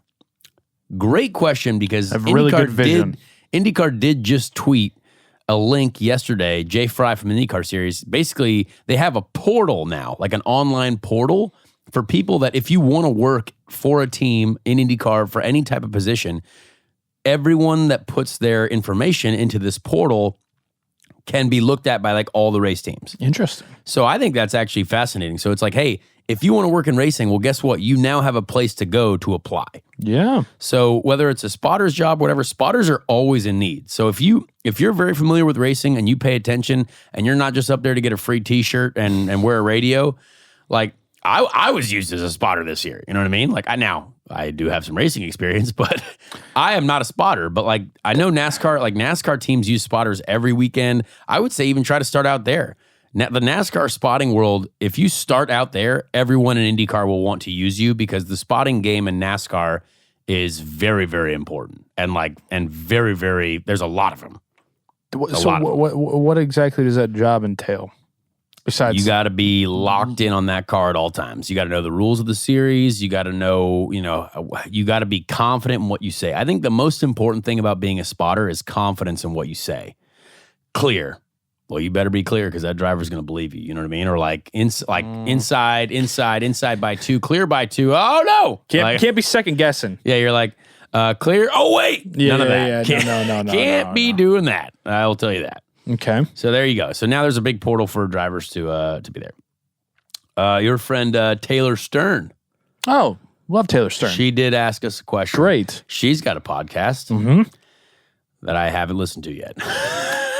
Great question, because really good vision. IndyCar did just tweet a link yesterday, Jay Fry from the IndyCar series. Basically, they have a portal now, like an online portal for people that if you want to work for a team in IndyCar for any type of position, everyone that puts their information into this portal can be looked at by like all the race teams. Interesting. So I think that's actually fascinating. So it's like, hey, if you want to work in racing, well, guess what? You now have a place to go to apply. Yeah. So whether it's a spotter's job, whatever, spotters are always in need. So if you're very familiar with racing and you pay attention and you're not just up there to get a free t-shirt and wear a radio, like I was used as a spotter this year. You know what I mean? Like I do have some racing experience, but I am not a spotter. But like I know NASCAR teams use spotters every weekend. I would say even try to start out there. Now, the NASCAR spotting world, if you start out there, everyone in IndyCar will want to use you, because the spotting game in NASCAR is very, very important. And very, very, there's a lot of them. What exactly does that job entail? Besides, you got to be locked in on that car at all times. You got to know the rules of the series. You got to know, you got to be confident in what you say. I think the most important thing about being a spotter is confidence in what you say. Clear. Well, you better be clear, because that driver's going to believe you. You know what I mean? Or inside by 2, clear by 2. Oh no, can't be second guessing. Yeah, you're like clear. Oh wait, none of that. Yeah, no, can't be doing that. I will tell you that. Okay. So there you go. So now there's a big portal for drivers to be there. Your friend Taylor Stern. Oh, love Taylor Stern. She did ask us a question. Great. She's got a podcast that I haven't listened to yet.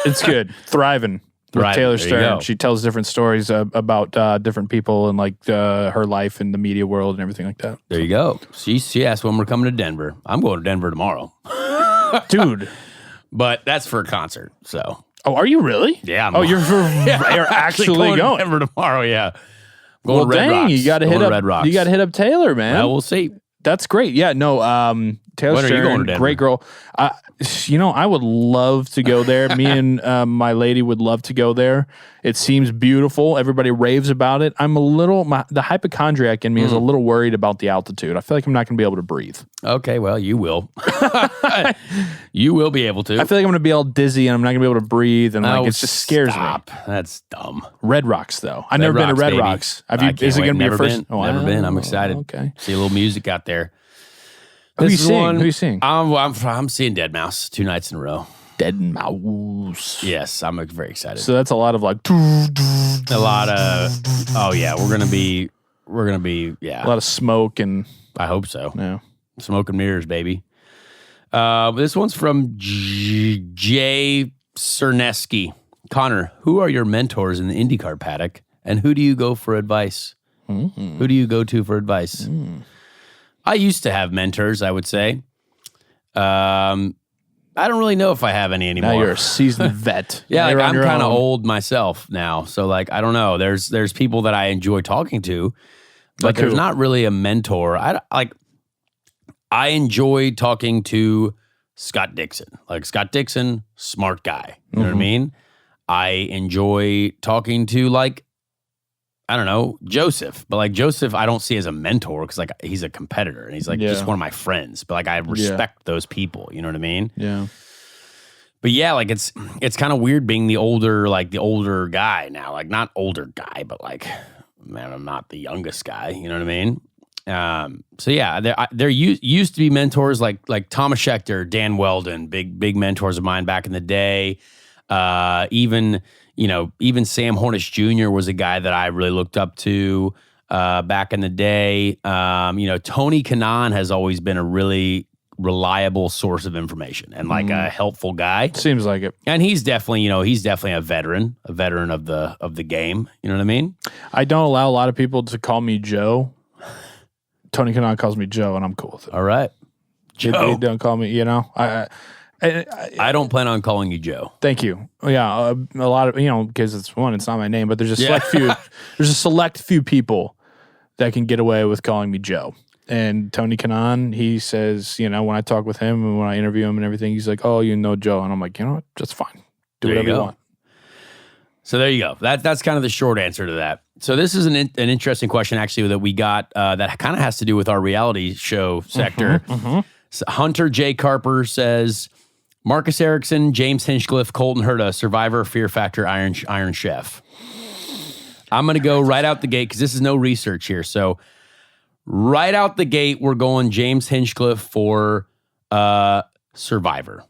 It's good. Thriving with Taylor Stern. She tells different stories about different people and like her life in the media world and everything like that. There you go. She asked when we're coming to Denver. I'm going to Denver tomorrow. Dude. But that's for a concert, so. Oh, are you really? Yeah. You're actually going to Denver tomorrow, yeah. Well, dang, you got to hit up Red Rocks. You got to hit up Taylor, man. Well, we'll see. That's great. Yeah, no, Taylor When are you Stern, going to Denver? great girl. I would love to go there. Me and my lady would love to go there. It seems beautiful. Everybody raves about it. I'm the hypochondriac in me is a little worried about the altitude. I feel like I'm not going to be able to breathe. Okay, well, you will. You will be able to. I feel like I'm going to be all dizzy and I'm not going to be able to breathe. And it just scares me. That's dumb. Red Rocks, though. I've never been to Red Rocks. Is it going to be your first? Never been. I'm excited. Okay. See a little music out there. Who are you seeing? I'm seeing Dead Mouse 2 nights in a row. Dead Mouse. Yes, I'm very excited. So that's a lot of like. A lot of. Oh yeah, we're gonna be. Yeah. A lot of smoke and. I hope so. Yeah. Smoke and mirrors, baby. This one's from Jay Cerneski. Conor, who are your mentors in the IndyCar paddock, and who do you go for advice? Who do you go to for advice? I used to have mentors, I would say. I don't really know if I have any anymore. Now you're a seasoned vet. Yeah, You're like on I'm your kind of own. old myself now, so like I don't know. There's people that I enjoy talking to, but Like there's who? not really a mentor. I enjoy talking to Scott Dixon. Like Scott Dixon, smart guy. You know what I mean? I enjoy talking to like I don't know, Josef. But like Josef, I don't see as a mentor because like he's a competitor and he's like just Yeah. one of my friends. But like I respect those people. You know what I mean? Yeah. But yeah, like it's kind of weird being the older guy now. Like not older guy, but like man, I'm not the youngest guy. You know what I mean? So yeah, there used to be mentors like Thomas Schechter, Dan Weldon, big mentors of mine back in the day. Even Sam Hornish Jr. was a guy that I really looked up to back in the day. Tony Kanaan has always been a really reliable source of information and like a helpful guy. Seems like it. And he's definitely a veteran of the game. You know what I mean? I don't allow a lot of people to call me Joe. Tony Kanaan calls me Joe, and I'm cool with it. All right. Joe. They don't call me, I don't plan on calling you Joe. Thank you. Yeah, a lot of because it's not my name, but there's a select few. There's a select few people that can get away with calling me Joe. And Tony Kanaan, he says, when I talk with him and when I interview him and everything, he's like, "Oh, Joe," and I'm like, "You know what? That's fine. Do There you whatever you go. want." So there you go. That's kind of the short answer to that. So this is an interesting question actually that we got that kind of has to do with our reality show sector. So Hunter J. Carper says, Marcus Ericsson, James Hinchcliffe, Colton Herta, Survivor, Fear Factor, Iron Chef. I'm going to go right out the gate because this is no research here. So right out the gate, we're going James Hinchcliffe for Survivor.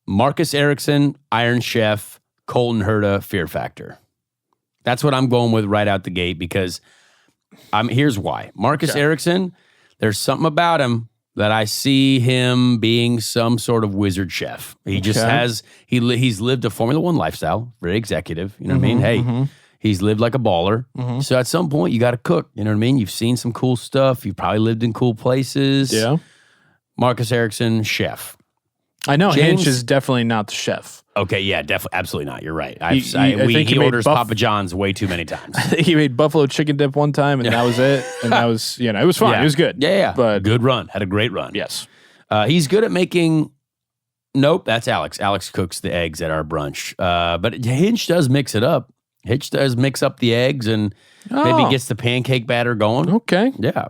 Marcus Ericsson, Iron Chef, Colton Herta, Fear Factor. That's what I'm going with right out the gate because here's why. Marcus Ericsson, there's something about him that I see him being some sort of wizard chef. He just has, he's lived a Formula One lifestyle, very executive. You know what I mean? Hey, he's lived like a baller. So at some point, you got to cook. You know what I mean? You've seen some cool stuff. You've probably lived in cool places. Yeah. Marcus Ericsson, chef. I know James- Hinch is definitely not the chef. Okay, yeah, definitely, absolutely not. You're right. I think He he made orders Papa John's way too many times. He made buffalo chicken dip one time, and that was it. And that was, it was fine. Yeah. It was good. Yeah. But good run. Had a great run. yes. He's good at making. Nope, that's Alex. Alex cooks the eggs at our brunch. But Hinch does mix it up. Hinch does mix up the eggs and maybe gets the pancake batter going. Okay. Yeah.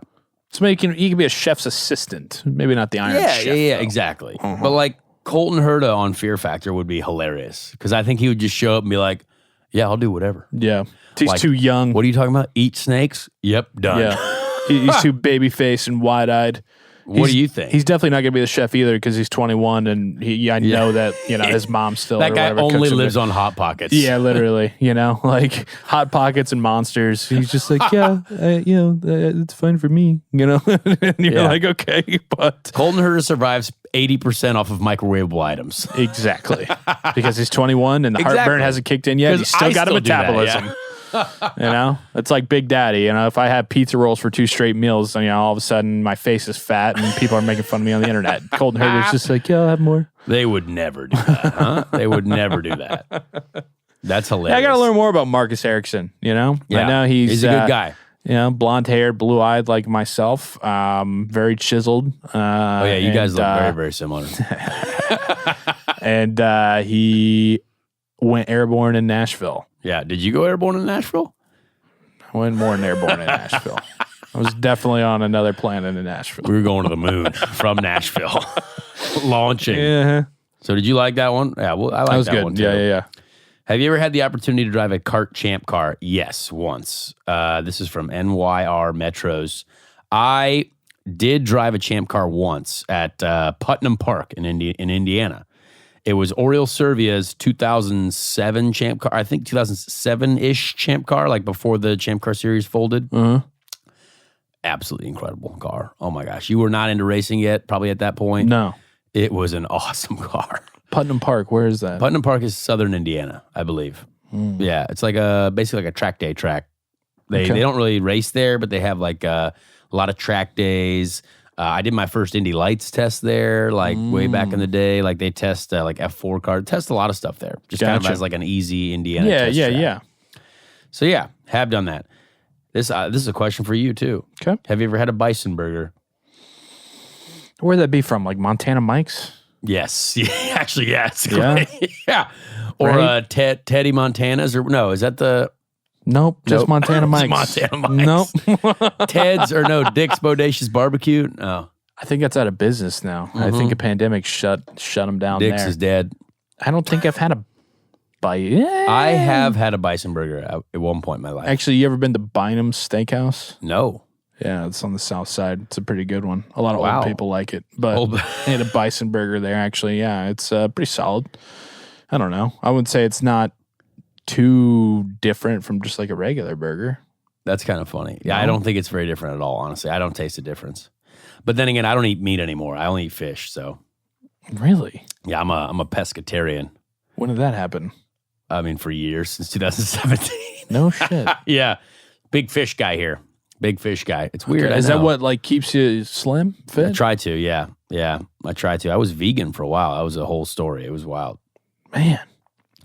It's making he can be a chef's assistant, maybe not the Iron Chef. Yeah, though. exactly. But like Colton Herta on Fear Factor would be hilarious because I think he would just show up and be like, "Yeah, I'll do whatever." Yeah, he's Like, too young. What are you talking about? Eat snakes? Yep, done. Yeah, he's too baby faced and wide eyed. What do you think? He's definitely not going to be the chef either because he's 21 and I know that his mom still that or guy whatever only cooks him lives dinner. on Hot Pockets. Yeah, literally. Like Hot Pockets and Monsters. He's just like, it's fine for me. And you're Yeah. like, okay, but Colton Herta survives 80% off of microwavable items. exactly because he's 21 and the heartburn Exactly. hasn't kicked in yet. 'Cause He's still I got a still do that, metabolism. It's like Big Daddy. If I have pizza rolls for 2 straight meals, all of a sudden my face is fat and people are making fun of me on the internet. Colton Herta's just like, I'll have more. They would never do that, huh? They would never do that. That's hilarious. I got to learn more about Marcus Ericsson. Yeah. I know he's a good guy. Blonde haired, blue eyed like myself. Very chiseled. Oh yeah, you guys look very, very similar. And he went airborne in Nashville. Yeah. Did you go airborne in Nashville? I went more than airborne in Nashville. I was definitely on another planet in Nashville. We were going to the moon from Nashville, launching. Yeah, So did you like that one? Yeah, well, I like that was that good. one too. Yeah. Have you ever had the opportunity to drive a kart champ car? Yes, once. This is from NYR Metros. I did drive a champ car once at Putnam Park in Indiana. It was Oriole Servia's 2007 champ car. I think 2007-ish champ car, like before the champ car series folded. Absolutely incredible car. Oh my gosh. You were not into racing yet, probably at that point. No. It was an awesome car. Putnam Park, where is that? Putnam Park is southern Indiana, I believe. Yeah, it's like basically like a track day track. They don't really race there, but they have like a lot of track days. I did my first Indy Lights test there, like way back in the day. Like they test like F4 card, test a lot of stuff there. Just kind of as like an easy Indiana test track. Yeah. So yeah, have done that. This is a question for you too. Okay. Have you ever had a bison burger? Where'd that be from? Like Montana Mike's? Yes. Actually, yes. Yeah. Yeah. Or Right? Teddy Montana's, or no, is that the Nope. Just Nope. Montana Mike's. Montana Mike's. Nope. Ted's, or no, Dick's Bodacious Barbecue? No. I think that's out of business now. I think a pandemic shut them down Dick's there. is dead. I don't think I've had a bite. I have had a bison burger at one point in my life. Actually, you ever been to Bynum's Steakhouse? No. Yeah, it's on the south side. It's a pretty good one. A lot of Wow. old people like it. But Old- they had a bison burger there, actually. Yeah, it's pretty solid. I don't know. I would say it's not too different from just like a regular burger. That's kind of funny. Yeah, No? I don't think it's very different at all, honestly. I don't taste a difference. But then again, I don't eat meat anymore. I only eat fish. So, Really? yeah, I'm a pescatarian. When did that happen? I mean, for years, since 2017. No shit. Yeah. Big fish guy here. Big fish guy. It's weird. Okay, is I know. that what like keeps you slim, I fit? try to, yeah. Yeah, I try to. I was vegan for a while. That was a whole story. It was wild. Man.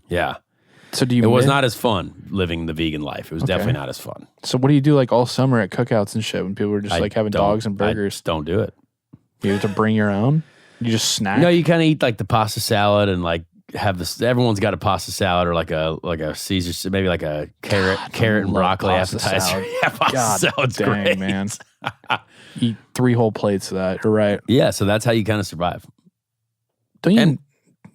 Yeah. So do you? It was min- not as fun living the vegan life. It was definitely not as fun. So what do you do like all summer at cookouts and shit when people were just I like having don't- dogs and I burgers? just don't do it. You have to bring your own. You just snack. No, you kind of eat like the pasta salad and like have this. Everyone's got a pasta salad or like a Caesar, maybe like a carrot and love broccoli pasta appetizer. salad. Yeah, pasta God salad's dang, great, man. Eat 3 whole plates of that. You're right. Yeah, so that's how you kind of survive. Don't you? And-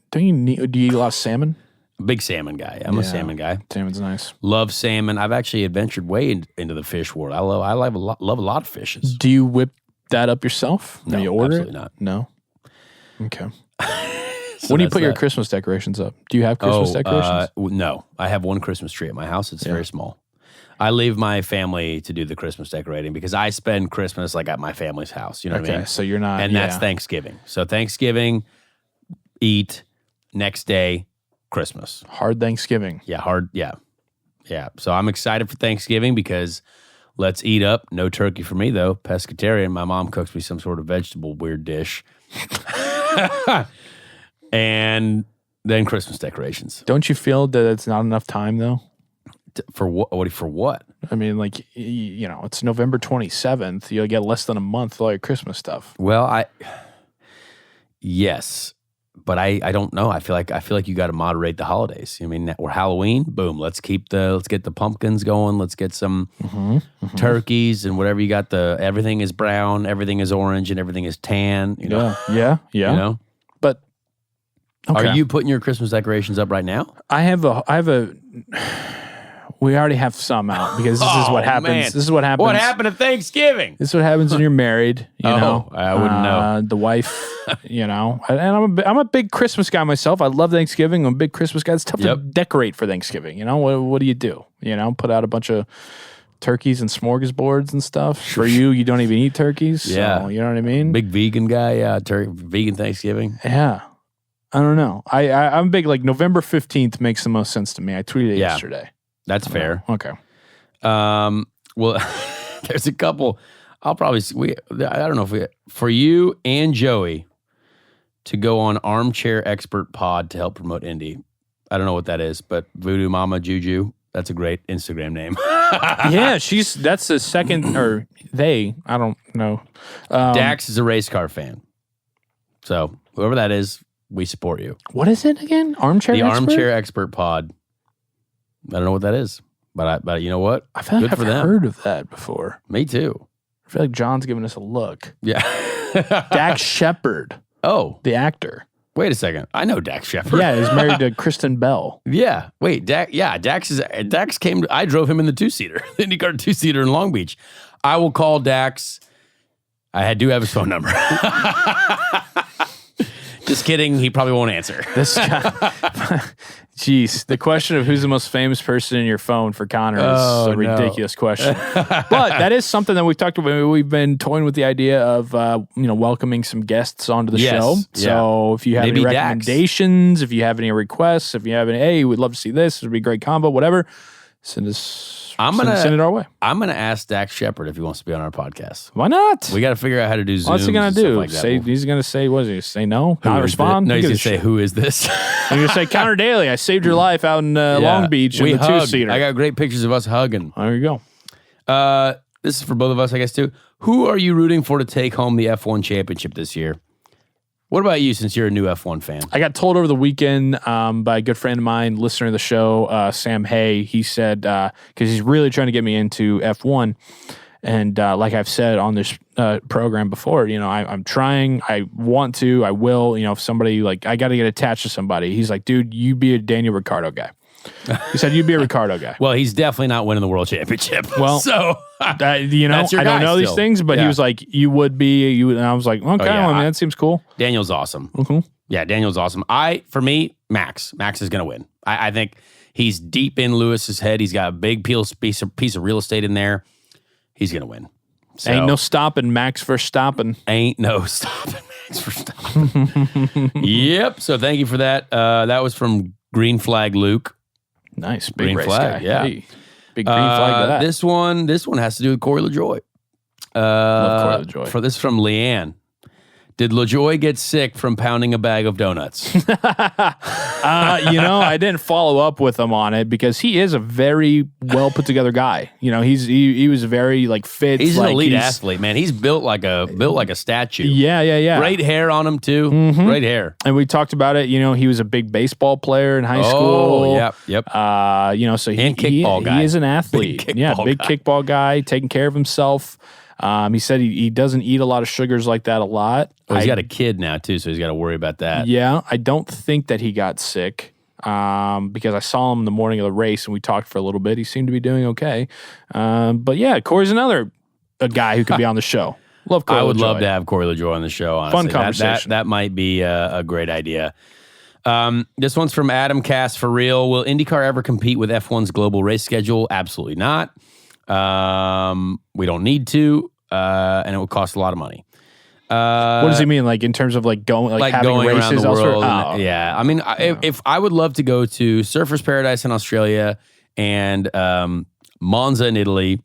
do you eat a lot of salmon? Big salmon guy. I'm a Yeah. salmon guy. Salmon's nice. Love salmon. I've actually adventured way into the fish world. I love a lot of fishes. Do you whip that up yourself? No, Do you order absolutely it? not. No. Okay. So When do you that's put your that. Christmas decorations up? Do you have Christmas decorations? No, I have one Christmas tree at my house. It's very small. I leave my family to do the Christmas decorating because I spend Christmas like at my family's house. You know what I Okay, mean? so you're not. And that's Thanksgiving. So Thanksgiving, eat, next day, Christmas. hard Thanksgiving. Yeah, hard. Yeah. Yeah. So I'm excited for Thanksgiving because let's eat up. No turkey for me, though. Pescatarian. My mom cooks me some sort of vegetable weird dish. And then Christmas decorations. Don't you feel that it's not enough time though? For what? For what? I mean, like you know, it's November 27th. You'll get less than a month with all your Christmas stuff. Well, yes, but I don't know. I feel like you got to moderate the holidays. I mean, we're Halloween. Boom. Let's get the pumpkins going. Let's get some turkeys and whatever you got. Everything is brown, everything is orange, and everything is tan. You know. Yeah. You know. But okay. Are you putting your Christmas decorations up right now? I have a. We already have some out because this is what happens. man. This is what happens. What happened at Thanksgiving? This is what happens when you're married. You Oh, know, I wouldn't know. The wife, you know, and I'm a big Christmas guy myself. I love Thanksgiving. I'm a big Christmas guy. It's tough to decorate for Thanksgiving. You know, what do you do? You know, put out a bunch of turkeys and smorgasbords and stuff. For you don't even eat turkeys. Yeah. So, you know what I mean? Big vegan guy. Yeah, vegan Thanksgiving. Yeah. I don't know. I'm big, like November 15th makes the most sense to me. I tweeted it yesterday. That's fair. Okay. Well, there's a couple. I don't know if for you and Joey to go on Armchair Expert Pod to help promote Indy. I don't know what that is, but Voodoo Mama Juju, that's a great Instagram name. Yeah, that's the second, or they, I don't know. Dax is a race car fan. So whoever that is, we support you. What is it again? Armchair The Expert? Armchair Expert Pod. I don't know what that is, but you know what? I feel like Good for I've them. heard of that before. Me too. I feel like John's giving us a look. Yeah. Dax Shepard, Oh, the actor. wait a second. I know Dax Shepard. Yeah, he's married to Kristen Bell. Yeah. Wait, Dax came I drove him in the 2-seater, the IndyCar 2-seater in Long Beach. I will call Dax. I do have his phone number. Just kidding. He probably won't answer. This guy. Jeez, the question of who's the most famous person in your phone for Conor is Oh, a ridiculous question. But that is something that we've talked about. We've been toying with the idea of welcoming some guests onto the Yes, show. yeah. So if you have Maybe any Dax. recommendations, if you have any requests, if you have any, hey, we'd love to see this, it would be a great combo, whatever. send it our way. I'm gonna ask Dax Shepard if he wants to be on our podcast. Why not? We got to figure out how to do Zooms. What's he gonna do? Like He's gonna say, what is he? Say no? Not respond? No, he's gonna say, who is this? He's gonna say, Conor Daly, I saved your life out in Long Beach in the two-seater. I got great pictures of us hugging. There you go. This is for both of us, I guess, too. Who are you rooting for to take home the F1 championship this year? What about you, since you're a new F1 fan? I got told over the weekend by a good friend of mine, listener to the show, Sam Hay. He said, because he's really trying to get me into F1. And like I've said on this program before, I'm trying. I want to. I will. If somebody, I got to get attached to somebody. He's like, dude, you be a Daniel Ricciardo guy. He said, you'd be a Ricciardo guy. Well, he's definitely not winning the world championship. Well, so I don't know these things, but he was like, you would be. And I was like, okay, that seems cool. Daniel's awesome. Mm-hmm. Yeah, Daniel's awesome. For me, Max is going to win. I think he's deep in Lewis's head. He's got a big piece of real estate in there. He's going to win. So, ain't no stopping Max Verstappen. Ain't no stopping Max Verstappen. Yep. So thank you for that. That was from Green Flag Luke. Nice. Big Green race flag, guy. yeah. Hey, big green flag to that. This one has to do with Corey LaJoy. Love Corey LaJoy. This from Leanne. Did LaJoy get sick from pounding a bag of donuts? I didn't follow up with him on it because he is a very well put together guy. He was very fit. He's an elite athlete, man. He's built like a statue. Yeah. Great hair on him too. Mm-hmm. Great hair. And we talked about it. He was a big baseball player in high school. Yep. So kickball guy. He is an athlete. Big kickball guy, taking care of himself. He said he doesn't eat a lot of sugars like that a lot. Well, he's got a kid now, too, so he's got to worry about that. Yeah, I don't think that he got sick because I saw him the morning of the race and we talked for a little bit. He seemed to be doing okay. But yeah, Corey's a guy who could be on the show. Love Corey. I would LaJoy. love to have Corey LaJoy on the show, honestly. Fun conversation. That might be a great idea. This one's from Adam Cass for real. Will IndyCar ever compete with F1's global race schedule? Absolutely not. We don't need to, and it would cost a lot of money. What does he mean? In terms of going, having going races around the world? elsewhere? Yeah. I mean, if I would love to go to Surfers Paradise in Australia and Monza in Italy,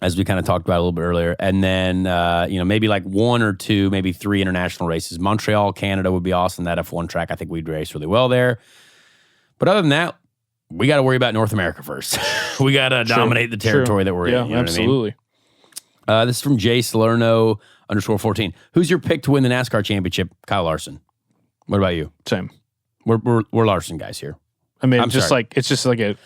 as we kind of talked about a little bit earlier, and then maybe one or two, maybe three international races. Montreal, Canada would be awesome. That F1 track, I think we'd race really well there. But other than that, we got to worry about North America first. We got to dominate the territory that we're in. You know absolutely. What I mean? This is from Jay Salerno _14. Who's your pick to win the NASCAR championship? Kyle Larson. What about you? Same. We're Larson guys here. I mean, it's just like a.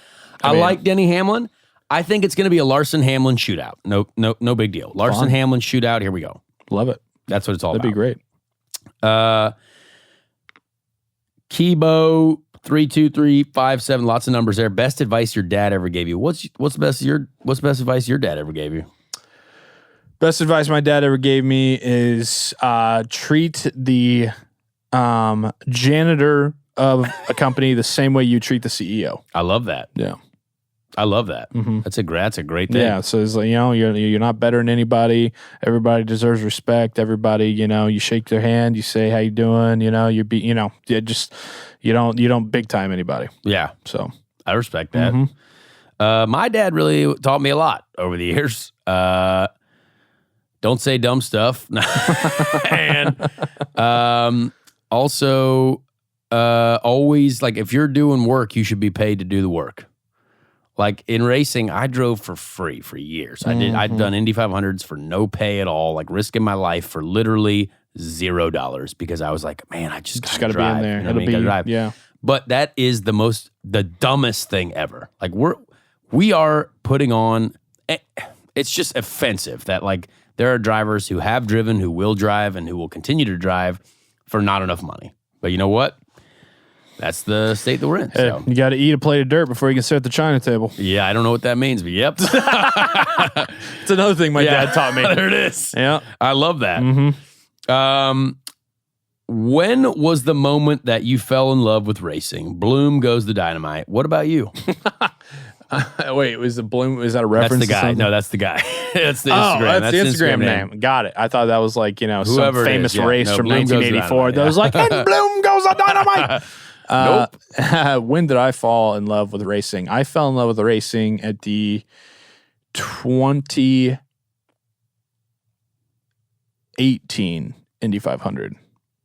I like Denny Hamlin. I think it's going to be a Larson Hamlin shootout. No big deal. Larson Hamlin shootout. Here we go. Love it. That's what it's all That'd about. That'd be great. Kibo 32357. Lots of numbers there. Best advice your dad ever gave you. What's best advice your dad ever gave you? Best advice my dad ever gave me is treat the janitor of a company the same way you treat the CEO. I love that. Yeah. I love that. Mm-hmm. That's a great thing. Yeah. So it's you're not better than anybody. Everybody deserves respect. Everybody, you shake their hand, you say how you doing. You don't big time anybody. Yeah. So I respect that. Mm-hmm. My dad really taught me a lot over the years. Don't say dumb stuff. And also always if you're doing work, you should be paid to do the work. In racing, I drove for free for years. I'd done Indy 500s for no pay at all, risking my life for literally $0 because I was like, man, I just got to be in there. Gotta drive. Yeah. But that is the dumbest thing ever. We are putting on, it's just offensive that there are drivers who have driven, who will drive, and who will continue to drive for not enough money. But you know what? That's the state that we're in. So. You got to eat a plate of dirt before you can sit at the China table. Yeah, I don't know what that means, but yep. It's another thing my dad taught me. There it is. Yeah. I love that. Mm-hmm. When was the moment that you fell in love with racing? Bloom goes the dynamite. What about you? Wait, was the Bloom? Is that a reference? That's the guy. No, that's the guy. That's the Instagram. That's the Instagram name. Got it. I thought that was some famous race from 1984 that was and Bloom goes the dynamite. Nope. When did I fall in love with racing? I fell in love with racing at the 2018 Indy 500.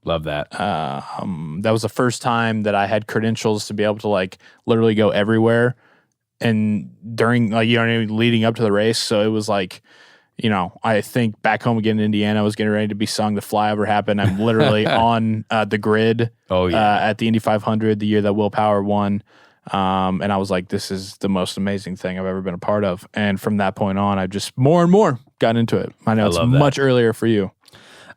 Love that. That was the first time that I had credentials to be able to like literally go everywhere. And during leading up to the race. So it was like, I think back home again in Indiana, I was getting ready to be sung the flyover happened. I'm literally on the grid at the Indy 500, the year that Will Power won. And I was like, this is the most amazing thing I've ever been a part of. And from that point on, I've just more and more got into it. I know it's much earlier for you.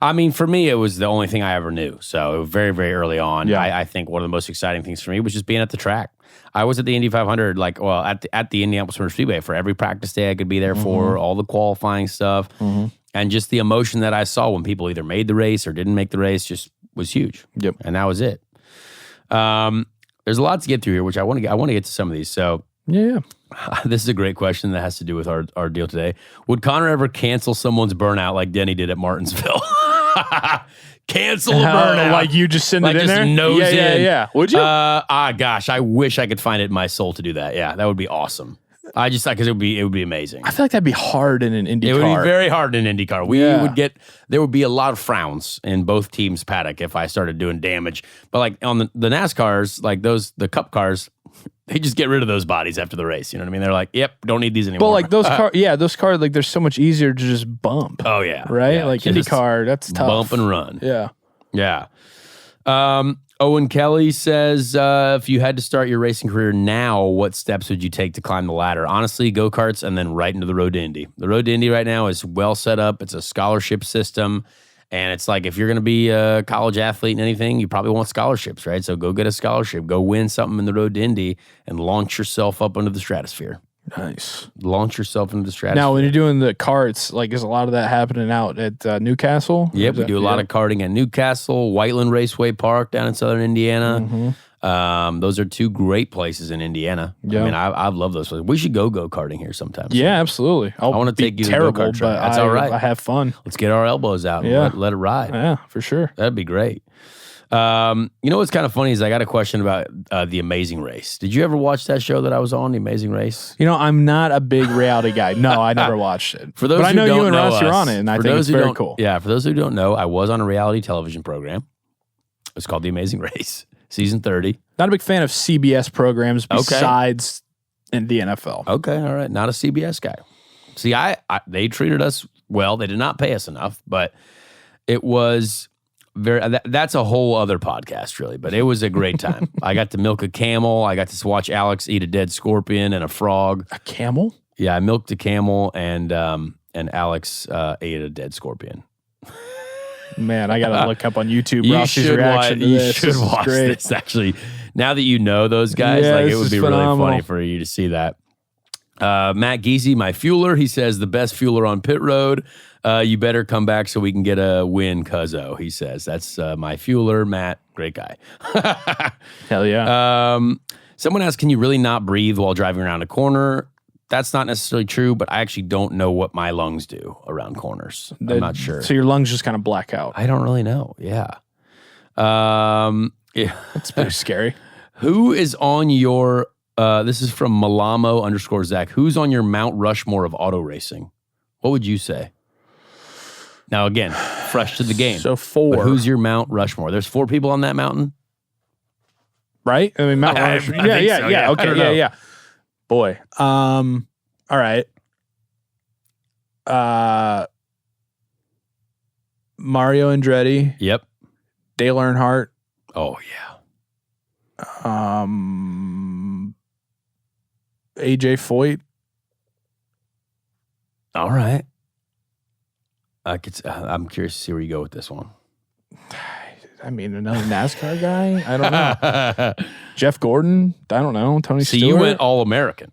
I mean, for me, it was the only thing I ever knew. So very, very early on, Yeah. I think one of the most exciting things for me was just being at the track. I was at the Indy 500, at the Indianapolis Motor Speedway for every practice day I could be there for, all the qualifying stuff. And just the emotion that I saw when people either made the race or didn't make the race just was huge. Yep. And that was it. There's a lot to get through here, which I want to get to some of these. So Yeah. this is a great question that has to do with our deal today. Would Conor ever cancel somemon's burnout like Denny did at Martinsville? Cancel a burnout. Like you just send Like it in just there? nose in. Yeah. Would you? Gosh, I wish I could find it in my soul to do that. Yeah, that would be awesome. I just thought because it would be amazing. I feel like that'd be hard in an IndyCar. It would be very hard in an IndyCar. There would be a lot of frowns in both teams' paddock if I started doing damage. But like on the NASCARs, like the Cup cars, they just get rid of those bodies after the race. You know what I mean? They're like, yep, don't need these anymore. But like those cars, like they're so much easier to just bump. Oh yeah, right. Yeah, like just IndyCar, that's tough. Bump and run. Yeah. Yeah. Owen Kelly says, if you had to start your racing career now, what steps would you take to climb the ladder? Honestly, go-karts and then right into the Road to Indy. The Road to Indy right now is well set up. It's a scholarship system. And it's like if you're going to be a college athlete and anything, you probably want scholarships, right? So go get a scholarship. Go win something in the Road to Indy and launch yourself up into the stratosphere. Nice. Launch yourself into the stratosphere. Now, when you're doing the karts, like is a lot of that happening out at Newcastle? Yep, we do a lot of karting at Newcastle, Whiteland Raceway Park down in southern Indiana. Those are two great places in Indiana. Yeah. I mean, I love those places. We should go karting here sometime. Yeah, absolutely. I want to take you to the terrible, go-kart track. but That's all right. I have fun. Let's get our elbows out and let it ride. Yeah, for sure. That'd be great. You know what's kind of funny is I got a question about The Amazing Race. Did you ever watch that show that I was on, The Amazing Race? I'm not a big reality guy. No, I never watched it. For those but I who know don't you and know Ross are on it, and I think it's very cool. Yeah, for those who don't know, I was on a reality television program. It's called The Amazing Race, season 30. Not a big fan of CBS programs besides in the NFL. Okay, all right. Not a CBS guy. See, they treated us well. They did not pay us enough, but it was that's a whole other podcast, really. But it was a great time. I got to milk a camel. I got to watch Alex eat a dead scorpion and a frog. A camel? Yeah, I milked a camel, and Alex ate a dead scorpion. Man, I got to look up on YouTube You Rossi's should reaction to this. You should watch this, actually. Now that you know those guys, like it would be phenomenal. really funny for you to see that. Matt Giese, my fueler, he says, the best fueler on pit road. You better come back so we can get a win, cuzzo, he says. That's my fueler, Matt. Great guy. Hell yeah. Someone asked, can you really not breathe while driving around a corner? That's not necessarily true, but I actually don't know what my lungs do around corners. I'm not sure. So your lungs just kind of black out. I don't really know. Yeah. Yeah. That's pretty scary. Who is on your, this is from Malamo_Zach. Who's on your Mount Rushmore of auto racing? What would you say? Now, again, fresh to the game. So 4. But who's your Mount Rushmore? There's 4 people on that mountain? Right? I mean, Mount Rushmore. I think so, yeah. Okay, yeah. Boy. All right. Mario Andretti. Yep. Dale Earnhardt. Oh, yeah. AJ Foyt. All right. I'm curious to see where you go with this one. I mean, another NASCAR guy? I don't know. Jeff Gordon? I don't know. Tony Stewart? You went All-American.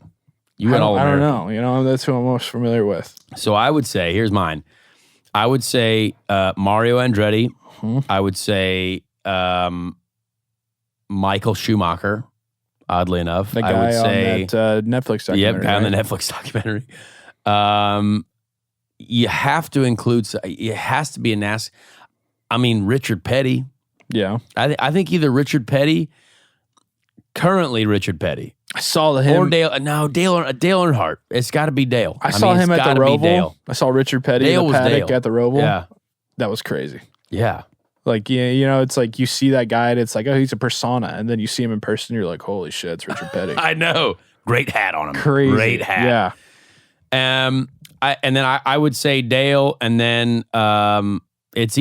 I don't know. That's who I'm most familiar with. So I would say, here's mine. I would say Mario Andretti. Mm-hmm. I would say Michael Schumacher, oddly enough. The guy I would say, on that Netflix documentary. Yep, on the right? Netflix documentary. You have to include, it has to be a NASCAR. I mean, Richard Petty. Yeah. I think either Richard Petty Currently, Richard Petty. I saw him. Or Dale. No, Dale Earnhardt. It's got to be Dale. I saw him at the Roval. I saw Richard Petty Dale in the was paddock Dale. at the Roval. Yeah. That was crazy. Yeah. Like, yeah, you know, it's like you see that guy and it's like, oh, he's a persona. And then you see him in person, you're like, holy shit, it's Richard Petty. I know. Great hat on him. Crazy. Great hat. Yeah. I would say Dale, and then it's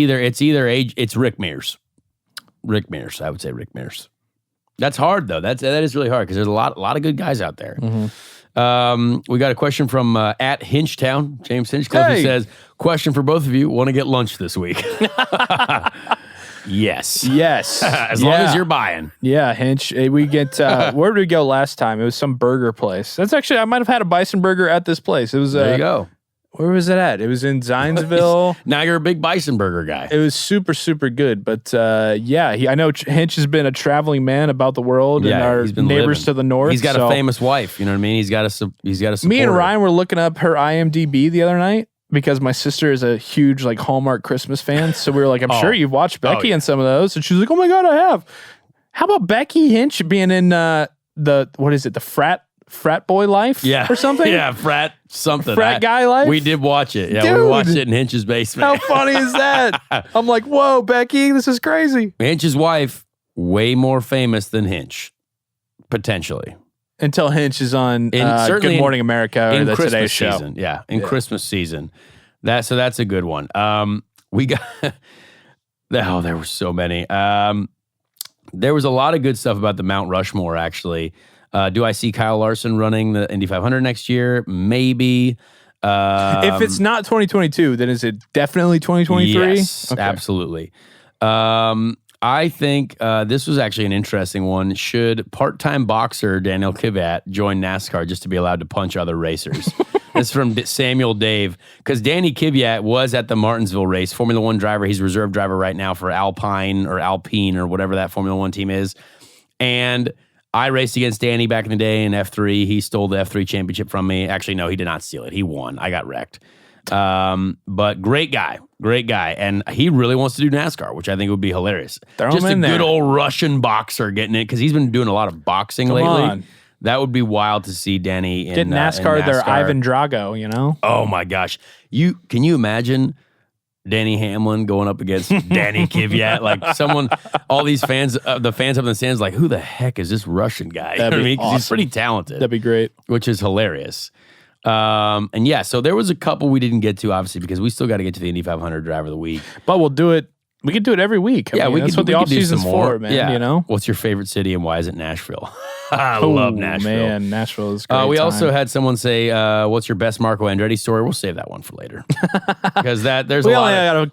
Rick Mears. Rick Mears. I would say Rick Mears. That's hard though. That is really hard because there's a lot of good guys out there. We got a question from at Hinchtown, James Hinchcliffe, who says, question for both of you, want to get lunch this week? Yes. As long as you're buying. Yeah, Hinch. We get, where did we go last time? It was some burger place. That's actually, I might have had a bison burger at this place. It was, there you go. Where was it at? It was in Zionsville. Now you're a big bison burger guy. It was super, super good. But I know Hinch has been a traveling man about the world and our neighbors to the north. He's got a famous wife. You know what I mean? He's got a Me and Ryan were looking up her IMDb the other night because my sister is a huge like Hallmark Christmas fan. So we were like, I'm sure you've watched Becky and some of those. And she was like, oh my God, I have. How about Becky Hinch being in the frat boy life or something? Yeah, frat guy life? We did watch it. Yeah, Dude, we watched it in Hinch's basement. How funny is that? I'm like, whoa, Becky, this is crazy. Hinch's wife, way more famous than Hinch, potentially. Until Hinch is on Good Morning America or the Christmas Today Show. Season. Yeah, Christmas season. So that's a good one. We got, there were so many. There was a lot of good stuff about the Mount Rushmore, actually. Do I see Kyle Larson running the Indy 500 next year? Maybe. If it's not 2022, then is it definitely 2023? Yes, absolutely. I think this was actually an interesting one. Should part-time boxer Daniel Kvyat join NASCAR just to be allowed to punch other racers? This is from Samuel Dave. Because Danny Kvyat was at the Martinsville race, Formula One driver. He's a reserve driver right now for Alpine or whatever that Formula One team is. And I raced against Danny back in the day in F3. He stole the F3 championship from me. Actually, no, he did not steal it. He won. I got wrecked. But great guy. And he really wants to do NASCAR, which I think would be hilarious. Just a good old Russian boxer getting it because he's been doing a lot of boxing lately. That would be wild to see Danny in NASCAR. Their Ivan Drago, you know? Oh my gosh. Can you imagine Denny Hamlin going up against Danny Kvyat? Like all these fans, the fans up in the stands, like, who the heck is this Russian guy? That'd be awesome. He's pretty talented. That'd be great. Which is hilarious. So there was a couple we didn't get to, obviously, because we still got to get to the Indy 500 Driver of the Week. But we'll do it. We could do it every week. That's what the offseason's for, man. Yeah. You know? What's your favorite city and why is it Nashville? I love Nashville. Man, Nashville is great. We also had someone say, what's your best Marco Andretti story? We'll save that one for later. Because there's a lot of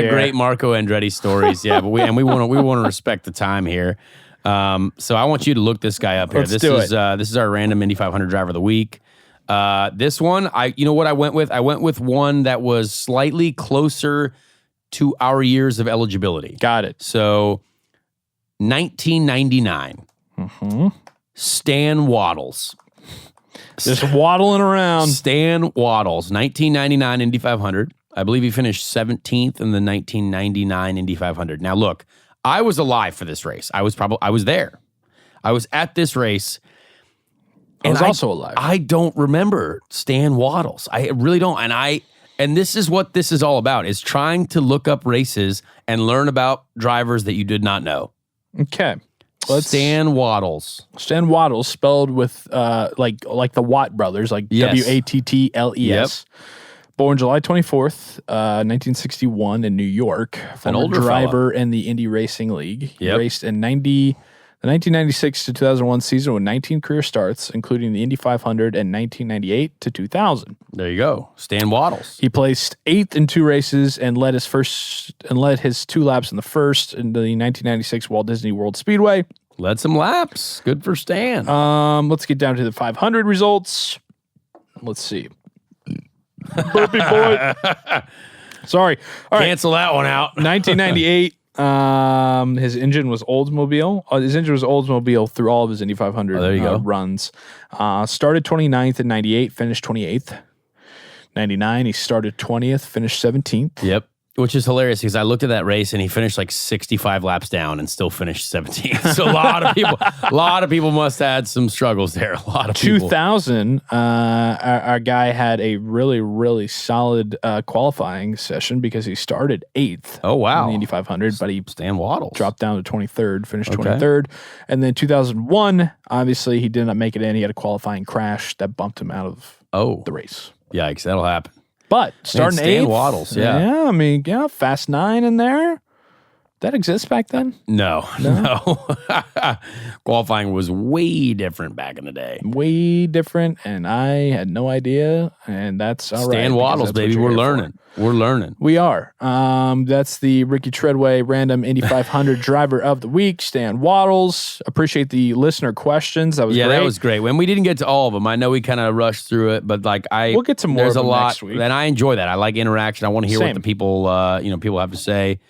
great Marco Andretti stories. Yeah, but we want to respect the time here. So I want you to look this guy up here. This is our random Indy 500 Driver of the Week. This one, you know what I went with? I went with one that was slightly closer to our years of eligibility. Got it. So 1999. Stan Waddles. Just waddling around. Stan Waddles, 1999 Indy 500. I believe he finished 17th in the 1999 Indy 500. Now look, I was alive for this race. I was there. I was at this race. I was also alive. I don't remember Stan Waddles. I really don't. And this is what this is all about, is trying to look up races and learn about drivers that you did not know. Okay. Stan Waddles. Stan Waddles, spelled with like the Watt brothers, like Wattles. Yep. Born July 24th, 1961 in New York. An older driver fella in the Indy Racing League. He Yep. raced in the 1996 to 2001 season with 19 career starts, including the Indy 500 and 1998 to 2000. There you go. Stan Waddles. He placed 8th in 2 races and led his 2 laps in the first in the 1996 Walt Disney World Speedway. Led some laps. Good for Stan. Let's get down to the 500 results. Let's see. Burpee boy. Sorry. All right. Cancel that one out. 1998. His engine was Oldsmobile. His engine was Oldsmobile through all of his Indy 500 runs. Started 29th in 98, finished 28th. 99, he started 20th, finished 17th. Yep. Which is hilarious because I looked at that race and he finished like 65 laps down and still finished 17th. So a lot of people must have had some struggles there. A lot of people. 2000, our guy had a really, really solid qualifying session because he started 8th. Oh, wow. In the Indy 500, but he Stan Waddles dropped down to 23rd, finished 23rd. And then 2001, obviously, he did not make it in. He had a qualifying crash that bumped him out of the race. Yikes, that'll happen. But starting Stan 8th, Waddles, yeah. Yeah, I mean, Fast 9 in there. That exists back then? No. Qualifying was way different back in the day. Way different, and I had no idea, and that's all right. Stan Waddles, baby. We're learning. We're learning. We are. That's the Ricky Treadway Random Indy 500 Driver of the Week, Stan Waddles. Appreciate the listener questions. That was great. Yeah, that was great. When we didn't get to all of them, I know we kind of rushed through it, but like we'll get to more there's of a them lot, next week. and I enjoy that. I like interaction. I want to hear what the people, people have to say.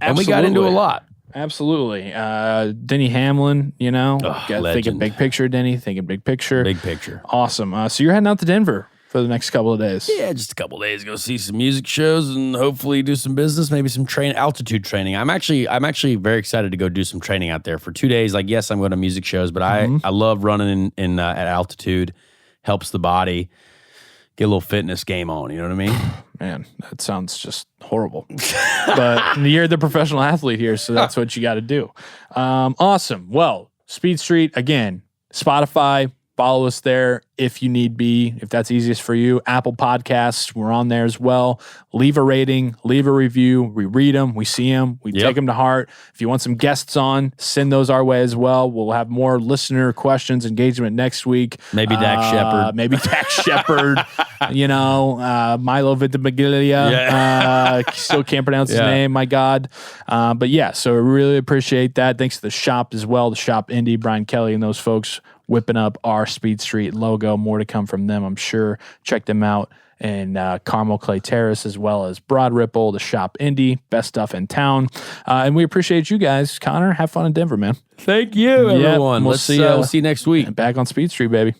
And we got into a lot. Absolutely. Denny Hamlin, thinking big picture, Denny, thinking big picture. Big picture. Awesome. So you're heading out to Denver for the next couple of days. Yeah, just a couple of days. Go see some music shows and hopefully do some business, maybe some altitude training. I'm actually very excited to go do some training out there for 2 days. Like, yes, I'm going to music shows, but I love running in at altitude. Helps the body. Get a little fitness game on, you know what I mean? Man, that sounds just horrible. But you're the professional athlete here, so that's what you got to do. Awesome. Well, Speed Street, again, Spotify, follow us there if you need be, if that's easiest for you. Apple Podcasts, we're on there as well. Leave a rating, leave a review. We read them, we see them, we take them to heart. If you want some guests on, send those our way as well. We'll have more listener questions, engagement next week. Maybe Dax Shepard. Maybe Dax Shepard. Milo Ventimiglia. Still can't pronounce his name, my God. But yeah, so I really appreciate that. Thanks to the shop as well, the shop Indy, Brian Kelly and those folks whipping up our Speed Street logo. More to come from them, I'm sure. Check them out. And Carmel Clay Terrace, as well as Broad Ripple, the shop Indy, best stuff in town. And we appreciate you guys. Connor, have fun in Denver, man. Thank you, everyone. We'll We'll see you next week. Back on Speed Street, baby.